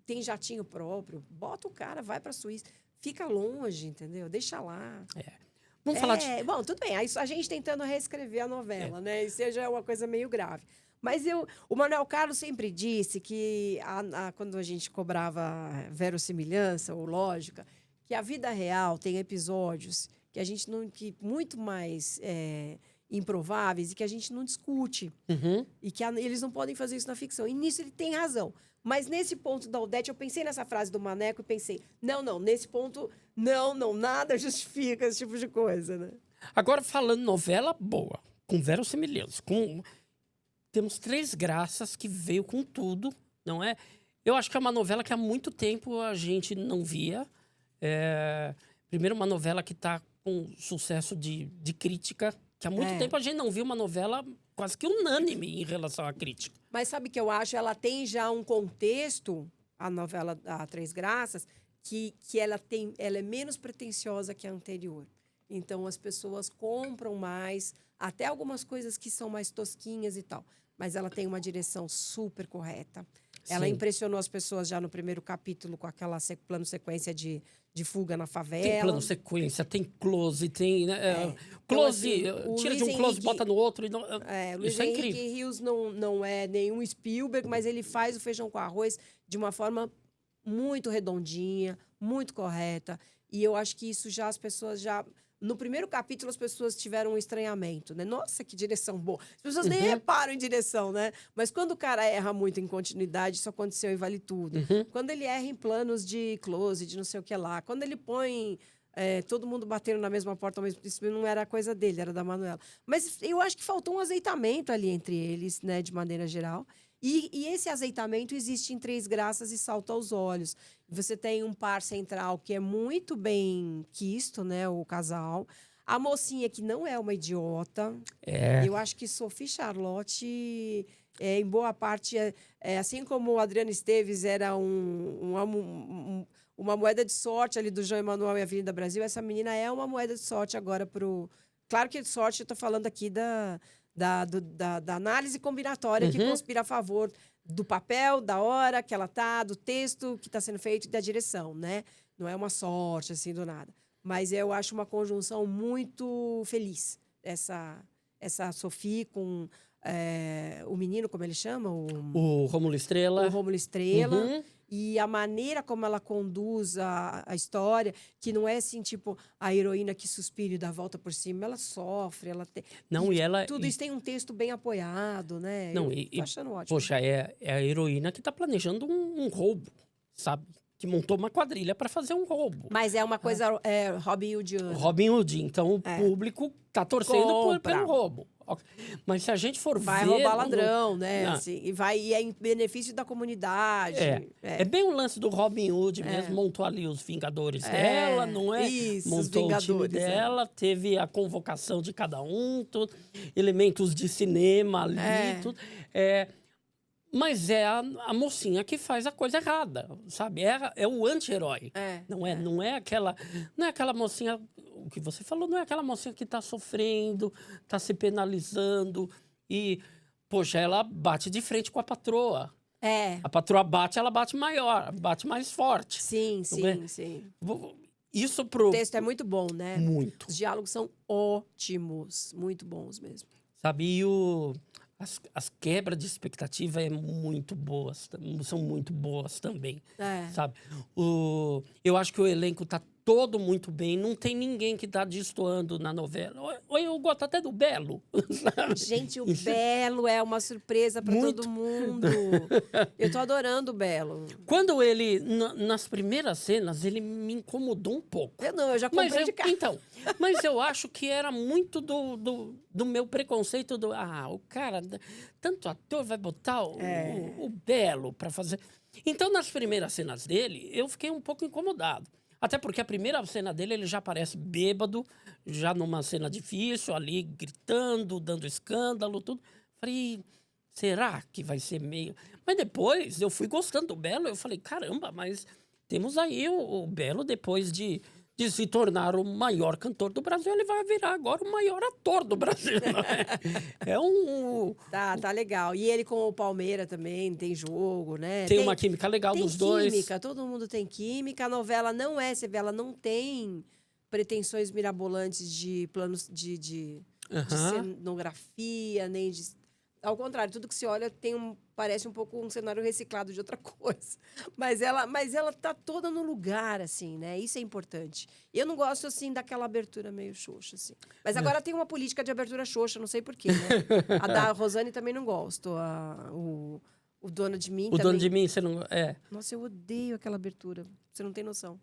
Tem jatinho próprio, bota o cara, vai para a Suíça. Fica longe, entendeu? Deixa lá. Vamos falar de... Bom, tudo bem. A gente tentando reescrever a novela, né? E seja uma coisa meio grave. Mas o Manuel Carlos sempre disse que, quando a gente cobrava verossimilhança ou lógica, que a vida real tem episódios que a gente não... que muito mais improváveis e que a gente não discute. E que eles não podem fazer isso na ficção. E nisso ele tem razão. Mas nesse ponto da Odete, eu pensei nessa frase do Maneco e pensei, não, nesse ponto, não, nada justifica esse tipo de coisa, né? Agora, falando novela boa, com verossimilhança, temos Três Graças, que veio com tudo, não é? Eu acho que é uma novela que há muito tempo a gente não via. Primeiro, uma novela que está com sucesso de crítica, que há muito tempo a gente não viu uma novela quase que unânime em relação à crítica. Mas sabe o que eu acho? Ela tem já um contexto, a novela A Três Graças, que ela é menos pretensiosa que a anterior. Então, as pessoas compram mais, até algumas coisas que são mais tosquinhas e tal. Mas ela tem uma direção super correta. Ela Sim. impressionou as pessoas já no primeiro capítulo com aquela plano sequência de fuga na favela. Tem plano sequência, tem close, tem... close, então, assim, tira de um close, bota no outro. E não, o Luiz isso é Henrique incrível. Rios não é nenhum Spielberg, mas ele faz o feijão com arroz de uma forma muito redondinha, muito correta. E eu acho que isso já as pessoas já... No primeiro capítulo, as pessoas tiveram um estranhamento, né? Nossa, que direção boa. As pessoas nem reparam em direção, né? Mas quando o cara erra muito em continuidade, isso aconteceu e vale tudo. Quando ele erra em planos de close, de não sei o que lá. Quando ele põe todo mundo batendo na mesma porta, mas isso não era coisa dele, era da Manuela. Mas eu acho que faltou um azeitamento ali entre eles, né? De maneira geral. E esse azeitamento existe em Três Graças e salta aos olhos. Você tem um par central que é muito bem quisto, né? O casal. A mocinha que não é uma idiota. Eu acho que Sophie Charlotte, em boa parte, assim como o Adriano Esteves era uma moeda de sorte ali do João Emanuel e Avenida Brasil, essa menina é uma moeda de sorte agora pro... Claro que de sorte eu estou falando aqui da análise combinatória que conspira a favor do papel, da hora que ela tá, do texto que está sendo feito e da direção, né? Não é uma sorte, assim, do nada. Mas eu acho uma conjunção muito feliz. Essa Sophie com o menino, como ele chama? O Rômulo Estrela. O Rômulo Estrela. E a maneira como ela conduz a história, que não é assim, tipo, a heroína que suspira e dá a volta por cima, ela sofre, ela tem... Não, e ela... Tudo isso tem um texto bem apoiado, né? Não, tô achando ótimo. Poxa, é a heroína que está planejando um roubo, sabe? Que montou uma quadrilha para fazer um roubo. Mas é uma coisa Robin Hoodiana. Robin Hood, então o público está torcendo pelo roubo. Mas se a gente for vai ver... Vai roubar ladrão, né? Assim, e é em benefício da comunidade. É bem o lance do Robin Hood mesmo. Montou ali os Vingadores dela, não é? Isso, montou o time dela, teve a convocação de cada um, elementos de cinema ali, tudo. Mas é a mocinha que faz a coisa errada, sabe? É o anti-herói. Não é aquela mocinha... O que você falou não é aquela mocinha que está sofrendo, está se penalizando e, poxa, ela bate de frente com a patroa. A patroa bate, ela bate maior, bate mais forte. Sim. Isso O texto é muito bom, né? Muito. Os diálogos são ótimos, muito bons mesmo. Sabe, e as quebras de expectativa são muito boas também, sabe? Eu acho que o elenco está todo muito bem, não tem ninguém que está destoando na novela. Eu gosto até do Belo, sabe? Gente, o Belo é uma surpresa para todo mundo. Eu tô adorando o Belo. Quando ele, nas primeiras cenas, ele me incomodou um pouco. Eu já comprei de casa. Então, mas eu acho que era muito do meu preconceito o cara, tanto ator vai botar o Belo para fazer... Então, nas primeiras cenas dele, eu fiquei um pouco incomodado. Até porque a primeira cena dele, ele já parece bêbado, já numa cena difícil, ali gritando, dando escândalo, tudo. Falei, será que vai ser meio... Mas depois eu fui gostando do Belo, eu falei, caramba, mas temos aí o Belo, depois de se tornar o maior cantor do Brasil, ele vai virar agora o maior ator do Brasil, não é? É um... Tá legal. E ele com o Palmeira também, tem jogo, né? Tem uma química legal tem dos dois. química, todo mundo tem química. A novela não é, você vê, ela não tem pretensões mirabolantes de planos de cenografia, nem de... Ao contrário, tudo que se olha parece um pouco um cenário reciclado de outra coisa. Mas ela tá toda no lugar, assim, né? Isso é importante. Eu não gosto, assim, daquela abertura meio xoxa, assim. Mas agora tem uma política de abertura xoxa, não sei porquê, né? A da Rosane também não gosto. O Dono de Mim O também. Dono de Mim, você não... Nossa, eu odeio aquela abertura. Você não tem noção.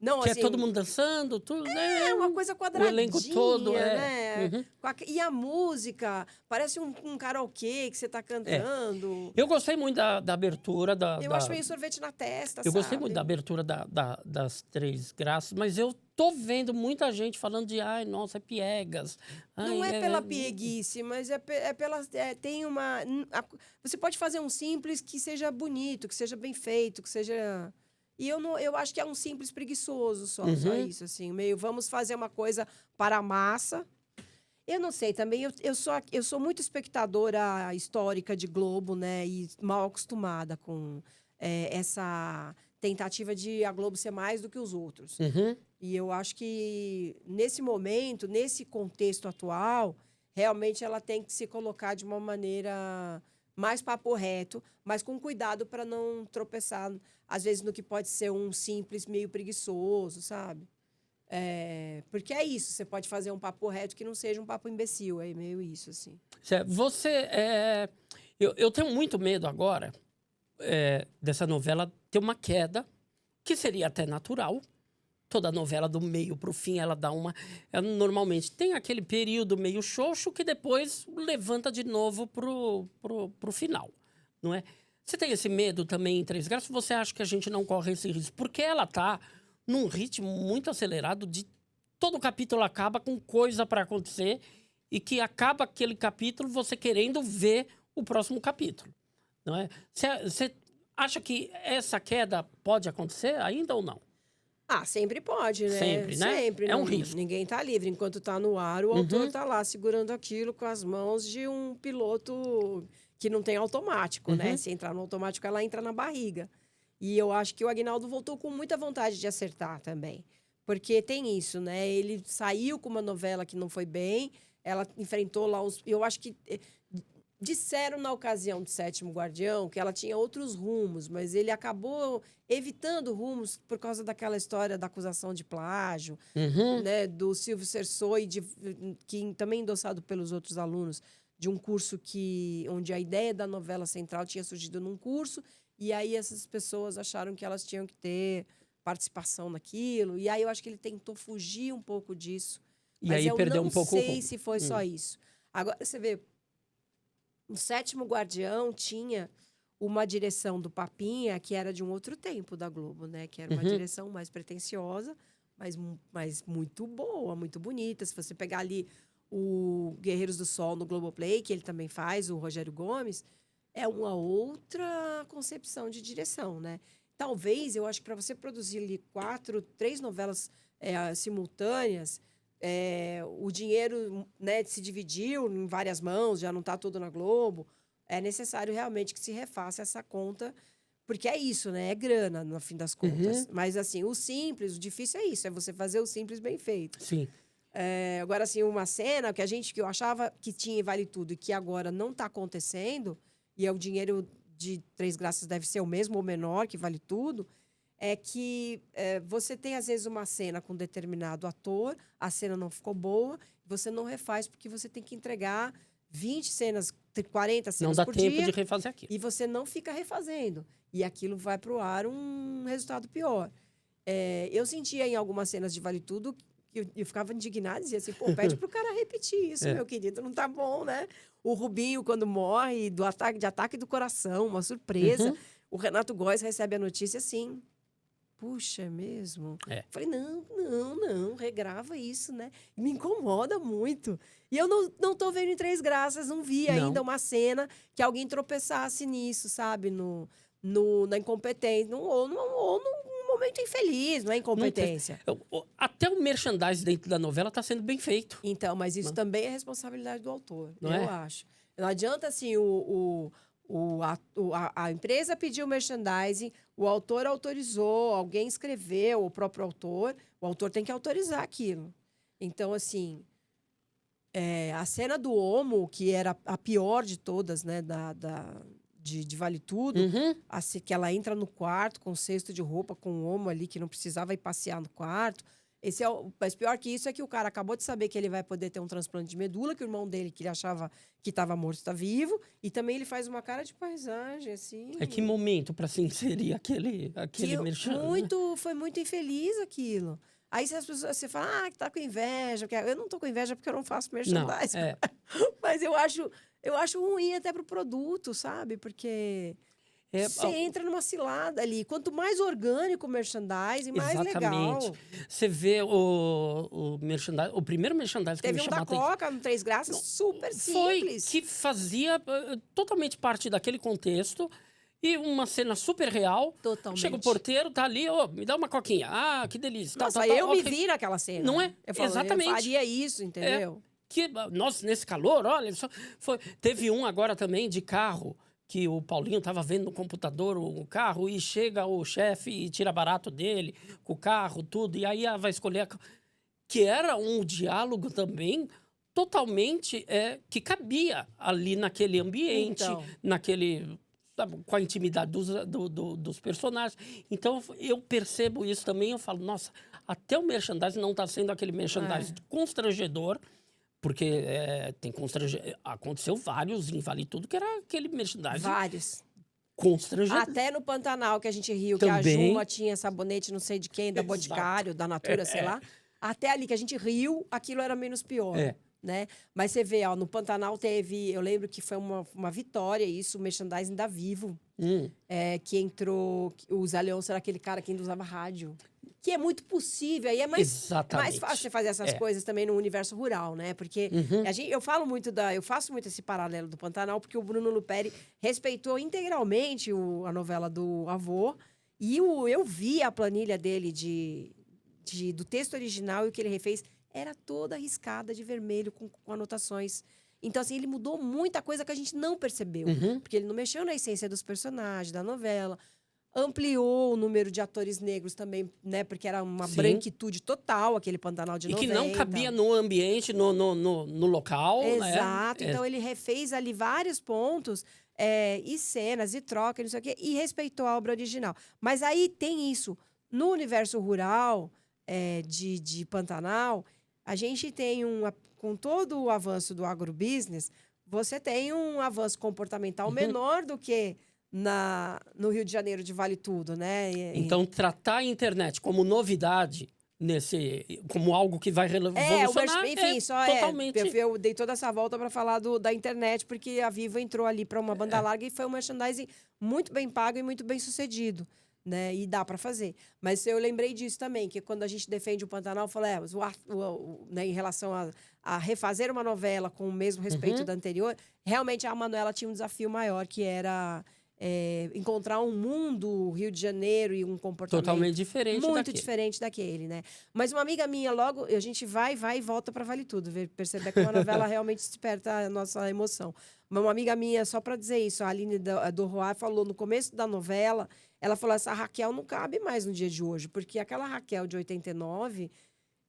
Não, Que assim, é todo mundo dançando, tudo, né? É uma coisa quadradinha, o elenco todo, né? Uhum. E a música, parece um karaokê que você tá cantando. Eu gostei muito da abertura Eu acho meio sorvete na testa, Eu sabe? gostei muito da abertura das Três Graças, mas eu tô vendo muita gente falando de, ai, nossa, é piegas. Não é pela pieguice, mas é pela... tem uma... Você pode fazer um simples que seja bonito, que seja bem feito, que seja... E eu acho que é um simples preguiçoso só isso, assim. Meio, vamos fazer uma coisa para a massa. Eu não sei, também eu sou muito espectadora histórica de Globo, né? E mal acostumada com essa tentativa de a Globo ser mais do que os outros. E eu acho que, nesse momento, nesse contexto atual, realmente ela tem que se colocar de uma maneira mais papo reto, mas com cuidado para não tropeçar, às vezes, no que pode ser um simples meio preguiçoso, sabe? Porque é isso, você pode fazer um papo reto que não seja um papo imbecil, é meio isso, assim. Você... Eu tenho muito medo agora dessa novela ter uma queda, que seria até natural. Toda novela, do meio para o fim, ela dá uma... Ela normalmente tem aquele período meio xoxo que depois levanta de novo pro final, não é? Você tem esse medo também em Três Graças? Você acha que a gente não corre esse risco? Porque ela tá num ritmo muito acelerado de... Todo capítulo acaba com coisa para acontecer e que acaba aquele capítulo você querendo ver o próximo capítulo, não é? Você acha que essa queda pode acontecer ainda ou não? Sempre pode, né? Sempre, né? Sempre. É um risco. Ninguém tá livre. Enquanto tá no ar, o autor tá lá segurando aquilo com as mãos de um piloto que não tem automático, né? Se entrar no automático, ela entra na barriga. E eu acho que o Aguinaldo voltou com muita vontade de acertar também. Porque tem isso, né? Ele saiu com uma novela que não foi bem, ela enfrentou lá uns... Eu acho que... Disseram na ocasião do Sétimo Guardião que ela tinha outros rumos, mas ele acabou evitando rumos por causa daquela história da acusação de plágio, né, do Silvio Cersoi, que também endossado pelos outros alunos, de um curso onde a ideia da novela central tinha surgido num curso, e aí essas pessoas acharam que elas tinham que ter participação naquilo, e aí eu acho que ele tentou fugir um pouco disso. E aí perdeu um pouco o rumo. Não sei se foi só isso. Agora, você vê... O Sétimo Guardião tinha uma direção do Papinha que era de um outro tempo da Globo, né? Que era uma direção mais pretensiosa, mas muito boa, muito bonita. Se você pegar ali o Guerreiros do Sol no Globoplay, que ele também faz, o Rogério Gomes, é uma outra concepção de direção, né? Talvez, eu acho que para você produzir ali 3 novelas simultâneas... o dinheiro, né, se dividiu em várias mãos, já não está todo na Globo. É necessário realmente que se refaça essa conta, porque é isso, né? É grana, no fim das contas. Mas, assim, o simples, o difícil é isso, é você fazer o simples bem feito. Sim. Agora, assim, uma cena que eu achava que tinha e vale tudo e que agora não está acontecendo, e o dinheiro de Três Graças deve ser o mesmo ou menor, que vale tudo... é que você tem, às vezes, uma cena com determinado ator, a cena não ficou boa, você não refaz porque você tem que entregar 20 cenas, 40 cenas por dia. Não dá tempo de refazer aquilo. E você não fica refazendo. E aquilo vai para o ar um resultado pior. Eu sentia em algumas cenas de Vale Tudo que eu ficava indignada e dizia assim, pô, pede pro cara repetir isso, meu querido, não tá bom, né? O Rubinho, quando morre, de ataque do coração, uma surpresa. O Renato Góes recebe a notícia assim... puxa, é mesmo? É. Falei, não, regrava isso, né? Me incomoda muito. E eu não tô vendo em Três Graças, não vi ainda uma cena que alguém tropeçasse nisso, sabe? Na incompetência, ou num momento infeliz, não é incompetência. Até o merchandising dentro da novela está sendo bem feito. Então, mas isso também é responsabilidade do autor, Não eu é? acho. Não adianta, assim, a empresa pediu merchandising, o autor autorizou, alguém escreveu, o próprio autor, o autor tem que autorizar aquilo. Então, assim, a cena do Omo, que era a pior de todas, né, de Vale Tudo, que ela entra no quarto com um cesto de roupa, com o Omo ali, que não precisava ir passear no quarto. Mas pior que isso é que o cara acabou de saber que ele vai poder ter um transplante de medula, que o irmão dele, que ele achava que estava morto, está vivo. E também ele faz uma cara de paisagem, assim. É que momento para se inserir aquele merchan, né? Foi muito infeliz aquilo. Aí você fala, que tá com inveja. Eu não tô com inveja porque eu não faço merchandising. Não, Mas eu acho ruim até pro produto, sabe? Porque... Você entra numa cilada ali. Quanto mais orgânico o merchandising, mais legal. Você vê o merchandising, o primeiro merchandising que Teve me um da chamou Coca no Três Graças, super simples. que fazia totalmente parte daquele contexto e uma cena super real. Totalmente. Chega o porteiro, tá ali, me dá uma coquinha. Ah, que delícia. Nossa, eu me vi naquela cena. Não é? Eu falo, Exatamente. Eu faria isso, entendeu? Nossa, nesse calor, olha, teve um agora também de carro, que o Paulinho estava vendo no computador o carro e chega o chefe e tira barato dele com o carro, tudo, e aí vai escolher... Que era um diálogo também totalmente que cabia ali naquele ambiente, Então. sabe, com a intimidade dos personagens. Então, eu percebo isso também, eu falo, nossa, até o merchandising não está sendo aquele merchandising constrangedor, porque aconteceu vários em Vale Tudo, que era aquele merchandising... Vários. Constrangedor. Até no Pantanal, que a gente riu, também. Que a Juma tinha sabonete não sei de quem, da Boticário, da Natura, sei lá. Até ali que a gente riu, aquilo era menos pior. Né? Mas você vê, no Pantanal teve... Eu lembro que foi uma vitória isso, o merchandising da Vivo. Que entrou... O Zé Leôncio era aquele cara que ainda usava rádio. Que é muito possível, aí é mais fácil você fazer essas coisas também no universo rural, né? Porque eu faço muito esse paralelo do Pantanal, porque o Bruno Luperi respeitou integralmente a novela do avô, e eu vi a planilha dele do texto original, e o que ele refez era toda riscada de vermelho, com anotações. Então, assim, ele mudou muita coisa que a gente não percebeu, porque ele não mexeu na essência dos personagens, da novela. Ampliou o número de atores negros também, né? Porque era uma branquitude total, aquele Pantanal de 90. E que não cabia no ambiente, no local. Exato. Né? Então, ele refez ali vários pontos, e cenas, e troca, não sei o quê, e respeitou a obra original. Mas aí tem isso. No universo rural de Pantanal, a gente tem com todo o avanço do agrobusiness, você tem um avanço comportamental menor do que... no Rio de Janeiro de Vale Tudo, né? Então, tratar a internet como novidade, como algo que vai revolucionar, totalmente... Eu dei toda essa volta para falar da internet, porque a Vivo entrou ali para uma banda larga e foi um merchandising muito bem pago e muito bem sucedido. Né? E dá para fazer. Mas eu lembrei disso também, que quando a gente defende o Pantanal, eu falei, né, em relação a refazer uma novela com o mesmo respeito da anterior, realmente a Manuela tinha um desafio maior, que era... encontrar um mundo Rio de Janeiro e um comportamento totalmente diferente muito diferente daquele, né? Mas uma amiga minha, logo, a gente vai e volta para Vale Tudo, perceber que uma novela realmente desperta a nossa emoção. Mas uma amiga minha, só para dizer isso, a Aline do Roar falou no começo da novela, ela falou, essa Raquel não cabe mais no dia de hoje, porque aquela Raquel de 89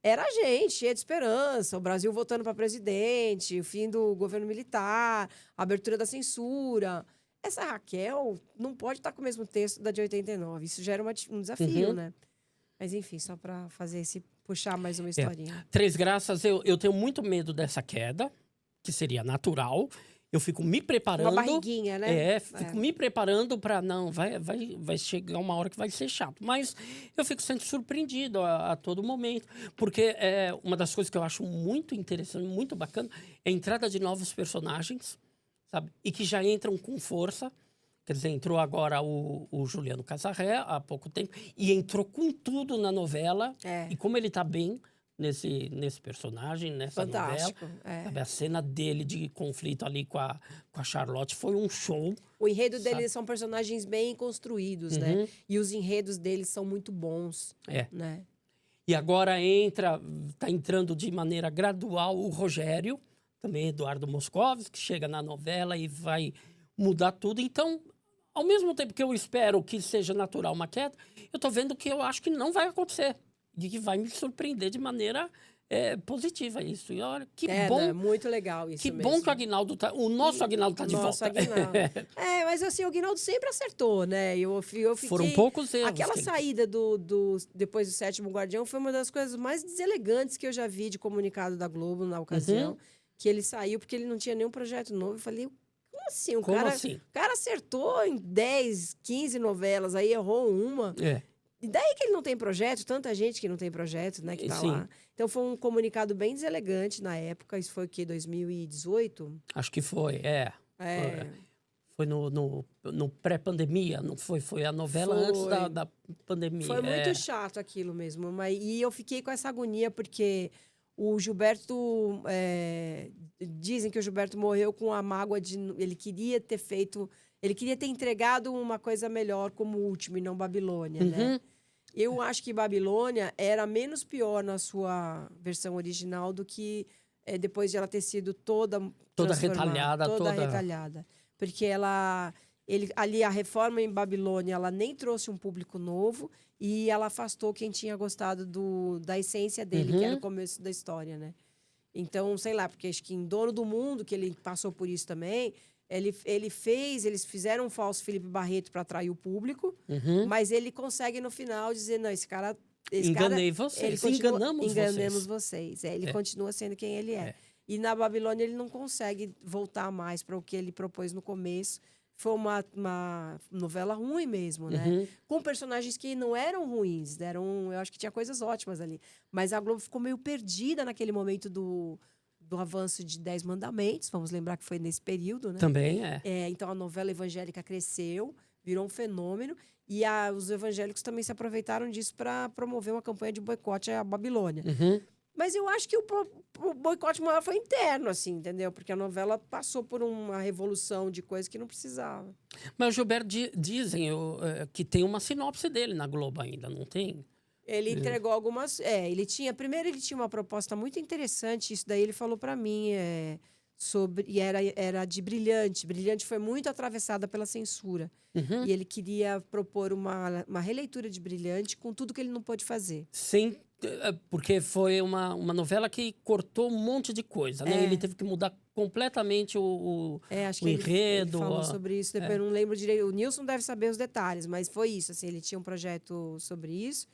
era a gente, cheia de esperança, o Brasil voltando para presidente, o fim do governo militar, a abertura da censura. Essa Raquel não pode estar com o mesmo texto da de 89. Isso já era um desafio, né? Mas, enfim, só para puxar mais uma historinha. Três Graças, eu tenho muito medo dessa queda, que seria natural. Eu fico me preparando... Uma barriguinha, né? Fico me preparando para... Não, vai chegar uma hora que vai ser chato. Mas eu fico sendo surpreendido a todo momento. Porque uma das coisas que eu acho muito interessante, muito bacana, é a entrada de novos personagens, sabe? E que já entram com força. Quer dizer, entrou agora o Juliano Casarré há pouco tempo e entrou com tudo na novela. É. E como ele tá bem nesse personagem, nessa Fantástico, novela. é. Sabe, a cena dele de conflito ali com a Charlotte foi um show. O enredo Sabe? deles são personagens bem construídos, Uhum. né? E os enredos deles são muito bons, É. né? E agora tá entrando de maneira gradual o Rogério, também Eduardo Moscovitz, que chega na novela e vai mudar tudo. Então, ao mesmo tempo que eu espero que seja natural uma queda, eu tô vendo que eu acho que não vai acontecer. E que vai me surpreender de maneira positiva isso. E olha, que bom. Né? Muito legal isso Que mesmo. bom que o Aguinaldo tá... O nosso Aguinaldo tá de Nosso volta. Aguinaldo. Mas assim, o Aguinaldo sempre acertou, né? Eu fiquei... Foram poucos erros. Aquela saída depois do Sétimo Guardião foi uma das coisas mais deselegantes que eu já vi de comunicado da Globo na ocasião. Que ele saiu porque ele não tinha nenhum projeto novo. Eu falei, como assim? O cara acertou em 10, 15 novelas, aí errou uma. E daí que ele não tem projeto, tanta gente que não tem projeto, né, que tá lá. Então foi um comunicado bem deselegante na época. Isso foi o quê? 2018? Acho que foi, Foi no pré-pandemia, não foi? Foi a novela antes da pandemia. Foi muito chato aquilo mesmo. E eu fiquei com essa agonia porque o Gilberto... dizem que o Gilberto morreu com a mágoa de... Ele queria ter feito... Ele queria ter entregado uma coisa melhor como último e não Babilônia, né? Eu acho que Babilônia era menos pior na sua versão original do que depois de ela ter sido toda retalhada. Toda retalhada. Porque ali a reforma em Babilônia, ela nem trouxe um público novo e ela afastou quem tinha gostado da essência dele, que era o começo da história, né? Então, sei lá, porque acho que em Dono do Mundo, que ele passou por isso também... Eles fizeram um falso Felipe Barreto para atrair o público, mas ele consegue no final dizer, não, esse cara... Enganei vocês, enganamos vocês. Ele continua sendo quem ele é. E na Babilônia ele não consegue voltar mais para o que ele propôs no começo. Foi uma novela ruim mesmo, né? Com personagens que não eram ruins, eu acho que tinha coisas ótimas ali. Mas a Globo ficou meio perdida naquele momento do avanço de 10 Mandamentos, vamos lembrar que foi nesse período, né? Também então a novela evangélica cresceu, virou um fenômeno, e os evangélicos também se aproveitaram disso para promover uma campanha de boicote à Babilônia. Mas eu acho que o boicote maior foi interno, assim, entendeu? Porque a novela passou por uma revolução de coisas que não precisava. Mas o Gilberto dizem que tem uma sinopse dele na Globo ainda, não tem? Ele entregou algumas... Primeiro ele tinha uma proposta muito interessante, isso daí ele falou para mim, e era de Brilhante. Brilhante foi muito atravessada pela censura. E ele queria propor uma releitura de Brilhante com tudo que ele não pôde fazer. Sim, porque foi uma novela que cortou um monte de coisa, né? Ele teve que mudar completamente o acho que enredo. Ele falou sobre isso, depois eu não lembro direito. O Nilson deve saber os detalhes, mas foi isso. Assim, ele tinha um projeto sobre isso.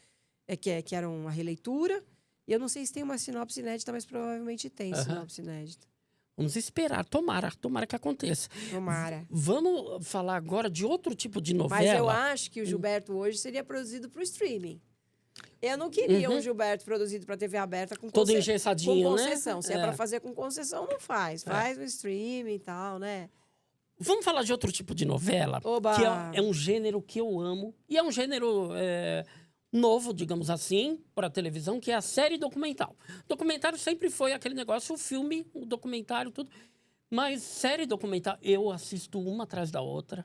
Que era uma releitura. E eu não sei se tem uma sinopse inédita, mas provavelmente tem sinopse inédita. Vamos esperar. Tomara que aconteça. Tomara. Vamos falar agora de outro tipo de novela. Mas eu acho que o Gilberto hoje seria produzido para o streaming. Eu não queria um Gilberto produzido para TV aberta com todo engessadinho, com concessão. Né? Se é para fazer com concessão, não faz. Faz no streaming e tal, né? Vamos falar de outro tipo de novela. Oba! Que é um gênero que eu amo. E é um gênero... novo, digamos assim, para a televisão, que é a série documental. Documentário sempre foi aquele negócio, o filme, o documentário, tudo. Mas série documental, eu assisto uma atrás da outra.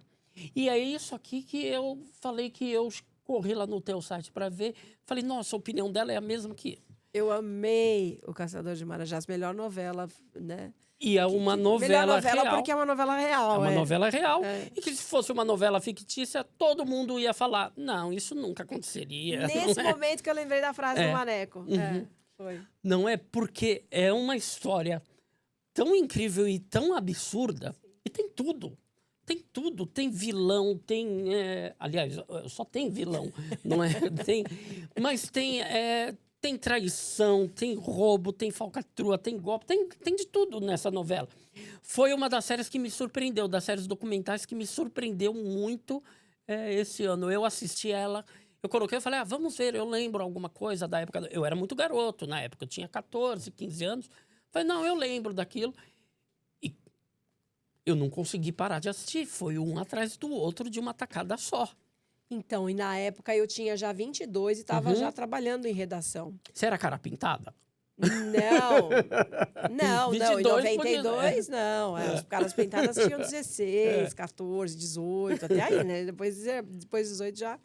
E é isso aqui que eu falei que eu corri lá no teu site para ver. Falei, nossa, a opinião dela é a mesma que eu amei O Caçador de Marajás, melhor novela, né? E é uma novela real. Porque é uma novela real. É uma novela real. E que se fosse uma novela fictícia, todo mundo ia falar, não, isso nunca aconteceria. Nesse momento que eu lembrei da frase do Maneco. Foi. Não é porque é uma história tão incrível e tão absurda. E tem tudo. Tem tudo. Tem vilão, tem... aliás, só tem vilão. Não é? Mas tem traição, tem roubo, tem falcatrua, tem golpe, tem de tudo nessa novela. Foi uma das séries que me surpreendeu, das séries documentais que me surpreendeu muito esse ano. Eu assisti ela, eu coloquei e falei, vamos ver, eu lembro alguma coisa da época. Eu era muito garoto na época, eu tinha 14, 15 anos. Falei, não, eu lembro daquilo. E eu não consegui parar de assistir. Foi um atrás do outro de uma tacada só. Então, e na época eu tinha já 22 e estava já trabalhando em redação. Você era cara pintada? Não, não, 22 em 92, não. Os caras pintadas tinham 16, 14, 18, até aí, né? Depois 18 já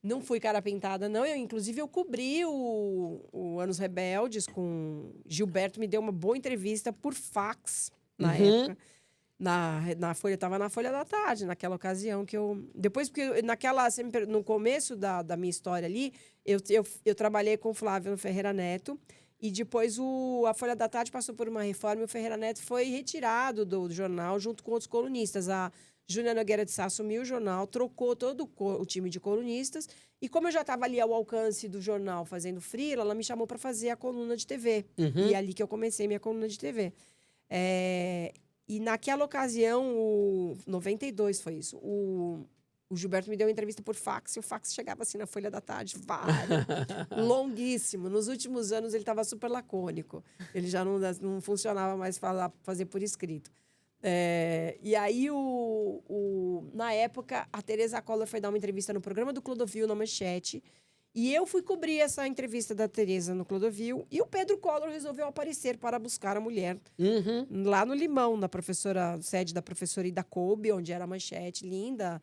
não fui cara pintada, não. Inclusive, eu cobri o Anos Rebeldes com... Gilberto me deu uma boa entrevista por fax, na época. Na Folha, estava na Folha da Tarde, naquela ocasião que eu... Depois, porque no começo da minha história ali, eu trabalhei com o Flávio Ferreira Neto, e depois a Folha da Tarde passou por uma reforma e o Ferreira Neto foi retirado do jornal junto com outros colunistas. A Júlia Nogueira de Sá assumiu o jornal, trocou todo o time de colunistas, e como eu já estava ali ao alcance do jornal fazendo freela, ela me chamou para fazer a coluna de TV. E é ali que eu comecei minha coluna de TV. E naquela ocasião, 92 foi isso, o Gilberto me deu uma entrevista por fax, e o fax chegava assim na Folha da Tarde, longuíssimo. Nos últimos anos ele estava super lacônico. Ele já não funcionava mais fazer por escrito. E aí, na época, a Teresa Collor foi dar uma entrevista no programa do Clodovil, na Manchete, e eu fui cobrir essa entrevista da Teresa no Clodovil, e o Pedro Collor resolveu aparecer para buscar a mulher lá no Limão, na sede da professora Ida Koube, onde era a Manchete, linda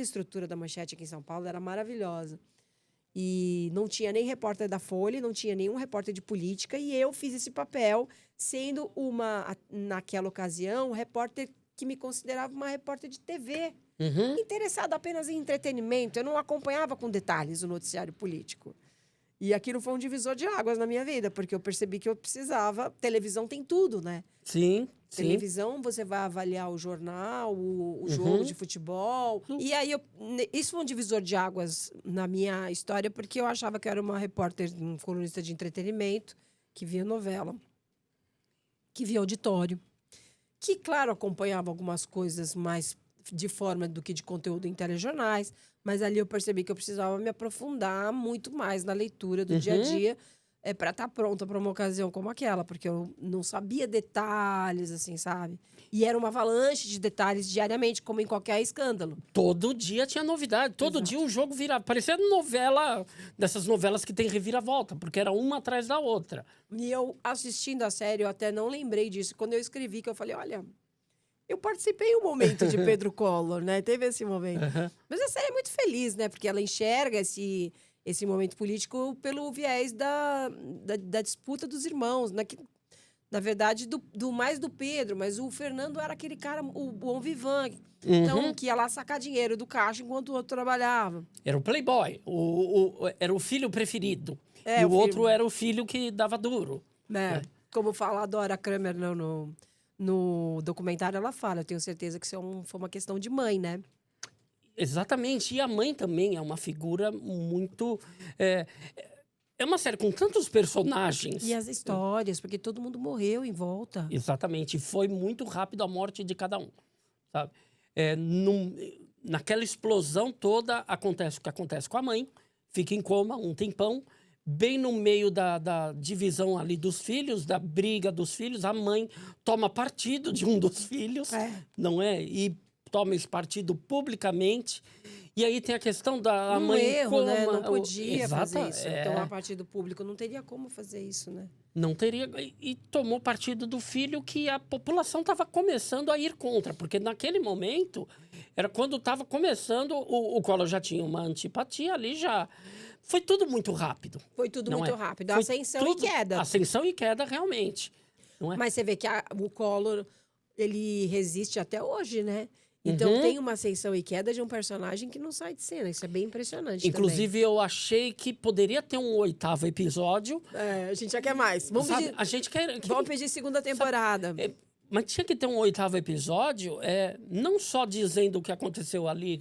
estrutura da Manchete aqui em São Paulo, era maravilhosa. E não tinha nem repórter da Folha, não tinha nenhum repórter de política, e eu fiz esse papel, sendo naquela ocasião, repórter que me considerava uma repórter de TV, interessada apenas em entretenimento. Eu não acompanhava com detalhes o noticiário político. E aquilo foi um divisor de águas na minha vida, porque eu percebi que eu precisava... Televisão tem tudo, né? Sim. Televisão, você vai avaliar o jornal, o jogo de futebol. E aí, isso foi um divisor de águas na minha história, porque eu achava que eu era uma repórter, um colunista de entretenimento, que via novela, que via auditório, que, claro, acompanhava algumas coisas mais de forma do que de conteúdo em telejornais, mas ali eu percebi que eu precisava me aprofundar muito mais na leitura do dia a dia, para estar pronta para uma ocasião como aquela, porque eu não sabia detalhes, assim, sabe? E era uma avalanche de detalhes diariamente, como em qualquer escândalo. Todo dia tinha novidade. Todo dia um jogo virava. Parecia novela, dessas novelas que tem reviravolta, porque era uma atrás da outra. E eu, assistindo a série, eu até não lembrei disso. Quando eu escrevi, que eu falei, olha... Eu participei um momento de Pedro Collor, né? Teve esse momento. Mas a série é muito feliz, né? Porque ela enxerga esse momento político pelo viés da disputa dos irmãos, né? Que, na verdade, mais do Pedro, mas o Fernando era aquele cara, o bom vivant, então, que ia lá sacar dinheiro do caixa enquanto o outro trabalhava. Era o playboy, era o filho preferido. E o filho... outro era o filho que dava duro. Como fala a Dora Kramer no documentário, ela fala, eu tenho certeza que isso foi uma questão de mãe, né? Exatamente. E a mãe também é uma figura muito... É uma série com tantos personagens. E as histórias, porque todo mundo morreu em volta. Exatamente. Foi muito rápido a morte de cada um, sabe? Naquela explosão toda, acontece o que acontece com a mãe. Fica em coma um tempão. Bem no meio da divisão ali dos filhos, da briga dos filhos, a mãe toma partido de um dos filhos, não é? E toma esse partido publicamente. E aí tem a questão da mãe... erro, né? Não podia fazer isso. É. Tomar partido público. Não teria como fazer isso, né? Não teria... E tomou partido do filho que a população estava começando a ir contra. Porque naquele momento, era quando estava começando, o Collor já tinha uma antipatia ali, já... Foi tudo muito rápido. Foi tudo muito rápido. Ascensão e queda. Ascensão e queda, realmente. Não é? Mas você vê que o Collor, ele resiste até hoje, né? Então, tem uma ascensão e queda de um personagem que não sai de cena. Isso é bem impressionante. Inclusive, também. Eu achei que poderia ter um 8º episódio. A gente já quer mais. Vamos pedir segunda temporada. Mas tinha que ter um 8º episódio, não só dizendo o que aconteceu ali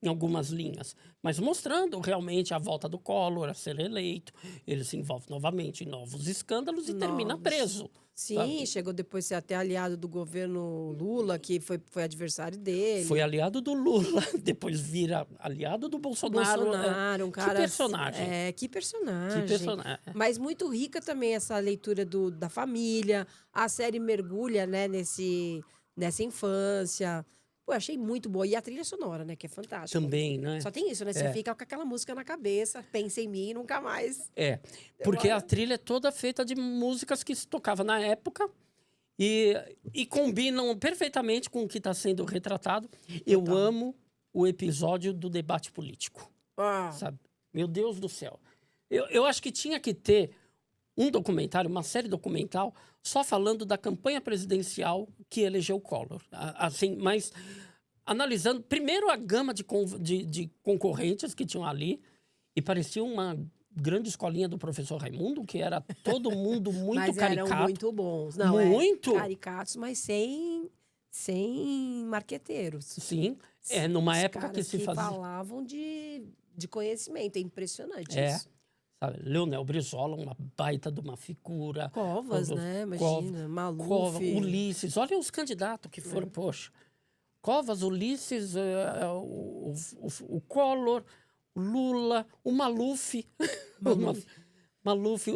em algumas linhas, mas mostrando realmente a volta do Collor a ser eleito. Ele se envolve novamente em novos escândalos e termina preso. Sim, sabe? Chegou depois a ser até aliado do governo Lula, que foi adversário dele. Foi aliado do Lula, depois vira aliado do Bolsonaro. Um cara... Que personagem. Que personagem. Que personagem. Mas muito rica também essa leitura da família. A série mergulha, né, nessa infância. Pô, eu achei muito boa. E a trilha sonora, né? Que é fantástica. Também, né? Só tem isso, né? Você fica com aquela música na cabeça, pensa em mim e nunca mais. Porque a trilha é toda feita de músicas que se tocava na época e combinam perfeitamente com o que está sendo retratado. Eu amo o episódio do debate político, sabe? Meu Deus do céu. Eu acho que tinha que ter um documentário, uma série documental, só falando da campanha presidencial que elegeu Collor. Assim, mas analisando, primeiro, a gama de concorrentes que tinham ali, e parecia uma grande escolinha do professor Raimundo, que era todo mundo muito mas caricato. Eram muito bons. Não, muito caricatos, mas sem marqueteiros. Sim, numa época que se fazia... falavam de conhecimento, é impressionante É. isso. Sabe, Leonel Brizola, uma baita de uma figura. Covas, né? Imagina, Maluf. Covas, Ulisses. Olha os candidatos que foram, poxa. Covas, Ulisses, o Collor, o Lula, o Maluf. Maluf.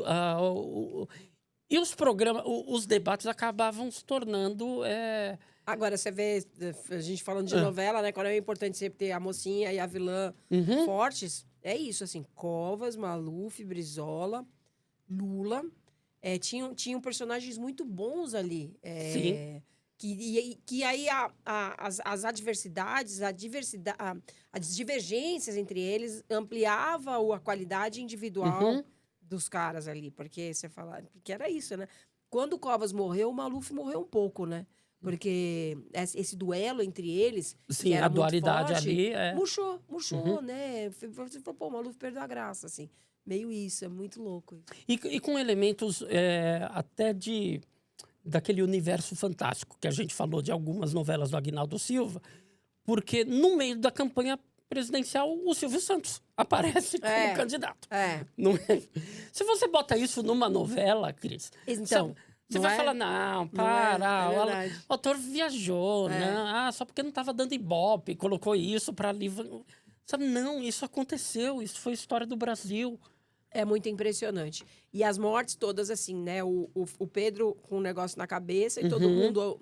E os programas, os debates acabavam se tornando... Agora, você vê, a gente falando de novela, né? Quando é importante sempre ter a mocinha e a vilã fortes. É isso, assim, Covas, Maluf, Brizola, Lula. Tinham personagens muito bons ali. Sim. Que aí as adversidades, as divergências entre eles ampliava a qualidade individual dos caras ali. Porque você fala... Porque era isso, né? Quando o Covas morreu, o Maluf morreu um pouco, né? Porque esse duelo entre eles, sim, que era a dualidade muito forte, ali murchou, né? Você falou, pô, o Maluf perdeu a graça, assim. Meio isso, é muito louco. E com elementos até daquele universo fantástico que a gente falou de algumas novelas do Aguinaldo Silva, porque no meio da campanha presidencial o Silvio Santos aparece como candidato. Se você bota isso numa novela, Cris... Então... Você vai falar, não, para, o autor viajou, né? Só porque não estava dando ibope, colocou isso para ali... Sabe, não, isso aconteceu, isso foi história do Brasil. É muito impressionante. E as mortes todas, assim, né? O Pedro com um negócio na cabeça e todo mundo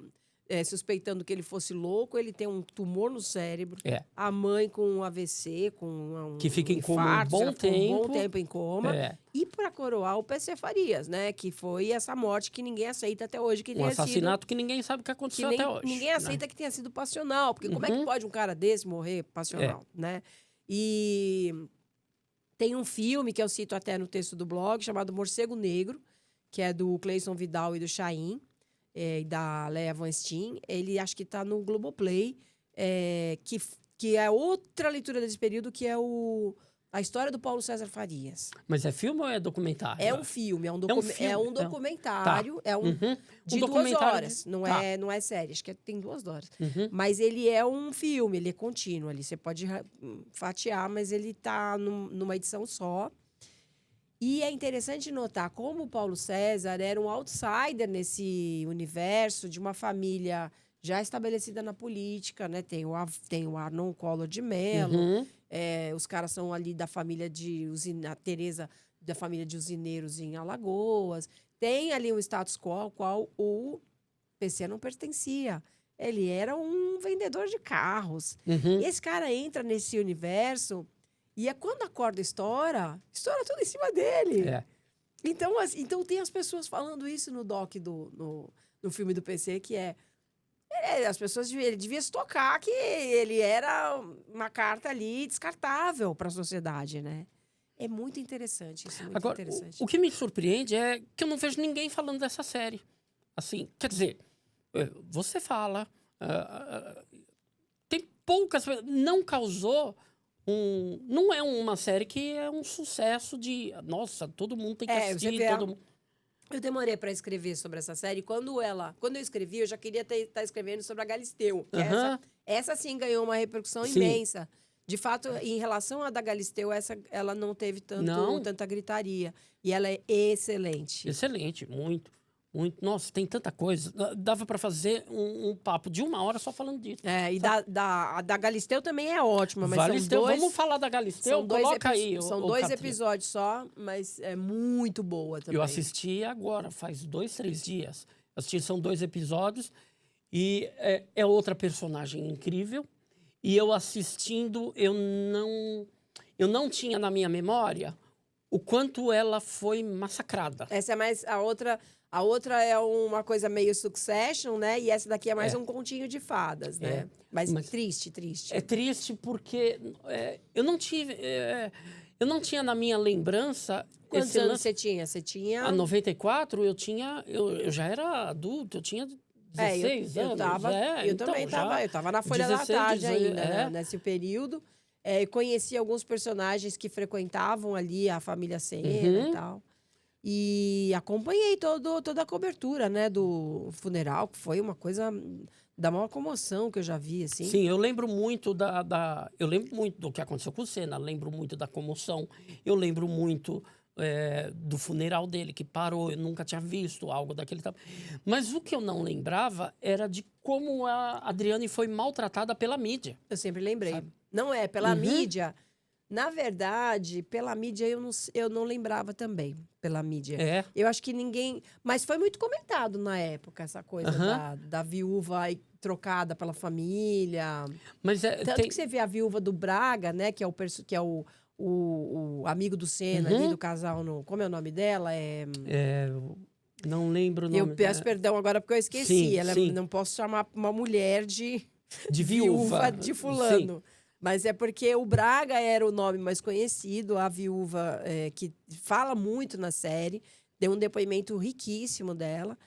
suspeitando que ele fosse louco, ele tem um tumor no cérebro. A mãe com um AVC, com que fica em coma um bom tempo em coma. E para coroar o PC Farias, né? Que foi essa morte que ninguém aceita até hoje. Que um assassinato que ninguém sabe o que aconteceu até hoje. Ninguém aceita que tenha sido passional. Porque como é que pode um cara desse morrer passional, né? E tem um filme que eu cito até no texto do blog, chamado Morcego Negro, que é do Cleison Vidal e do Chaim. E da Léa Van Steen, ele acho que está no Globoplay, que é outra leitura desse período, que é a história do Paulo César Farias. Mas é filme ou é documentário? É um filme, é um documentário, de 2 horas, não é série, acho que tem 2 horas. Mas ele é um filme, ele é contínuo ali, você pode fatiar, mas ele está numa edição só. E é interessante notar como o Paulo César era um outsider nesse universo de uma família já estabelecida na política, né? Tem o Arnon Collor de Mello, os caras são ali da família a Tereza, da família de usineiros em Alagoas. Tem ali um status quo ao qual o PC não pertencia. Ele era um vendedor de carros. E esse cara entra nesse universo... E quando a corda estoura tudo em cima dele. Então tem as pessoas falando isso no doc no filme do PC, que as pessoas ele devia se tocar que ele era uma carta ali descartável para a sociedade, né? É muito interessante isso, muito interessante. O que me surpreende é que eu não vejo ninguém falando dessa série. Assim, quer dizer, você fala, tem poucas... Não causou... não é uma série que é um sucesso de... Nossa, todo mundo tem que assistir. Eu demorei para escrever sobre essa série. Quando eu escrevi, eu já queria estar escrevendo sobre a Galisteu. Essa sim ganhou uma repercussão imensa. De fato, em relação à da Galisteu, ela não teve tanta gritaria. E ela é excelente. Excelente, muito. Nossa, tem tanta coisa. Dava para fazer um papo de 1 hora só falando disso. E a da Galisteu também é ótima. Mas Galisteu, vamos falar da Galisteu? Coloca aí. São 2 episódios só, mas é muito boa também. Eu assisti agora, faz 2, 3 dias. São 2 episódios. E é outra personagem incrível. E eu assistindo, eu não tinha na minha memória o quanto ela foi massacrada. Essa é mais a outra é uma coisa meio Succession, né? E essa daqui é mais um continho de fadas, né? Mas triste. É triste porque eu não tinha na minha lembrança. Quantos anos você tinha? Você tinha? A 94, eu já era adulto, eu tinha 16 anos. Eu também estava. Eu estava na Folha 16, da Tarde 18, ainda, né? Nesse período. Conheci alguns personagens que frequentavam ali a família Senna e tal. E acompanhei toda a cobertura, né, do funeral, que foi uma coisa da maior comoção que eu já vi, assim. Sim, eu lembro muito eu lembro muito do que aconteceu com o Senna, lembro muito da comoção, eu lembro muito do funeral dele, que parou, eu nunca tinha visto algo daquele tipo. Mas o que eu não lembrava era de como a Adriane foi maltratada pela mídia. Eu sempre lembrei. Sabe? Não é, pela mídia... Na verdade, pela mídia eu não lembrava também, pela mídia. Eu acho que ninguém... Mas foi muito comentado na época, essa coisa da viúva trocada pela família. Mas Tanto que você vê a viúva do Braga, né? Que é o amigo do Senna ali, do casal. Como é o nome dela? Não lembro o nome. Eu peço perdão agora porque eu esqueci. Sim. Não posso chamar uma mulher de viúva de fulano. Sim. Mas é porque o Braga era o nome mais conhecido, a viúva que fala muito na série, deu um depoimento riquíssimo dela.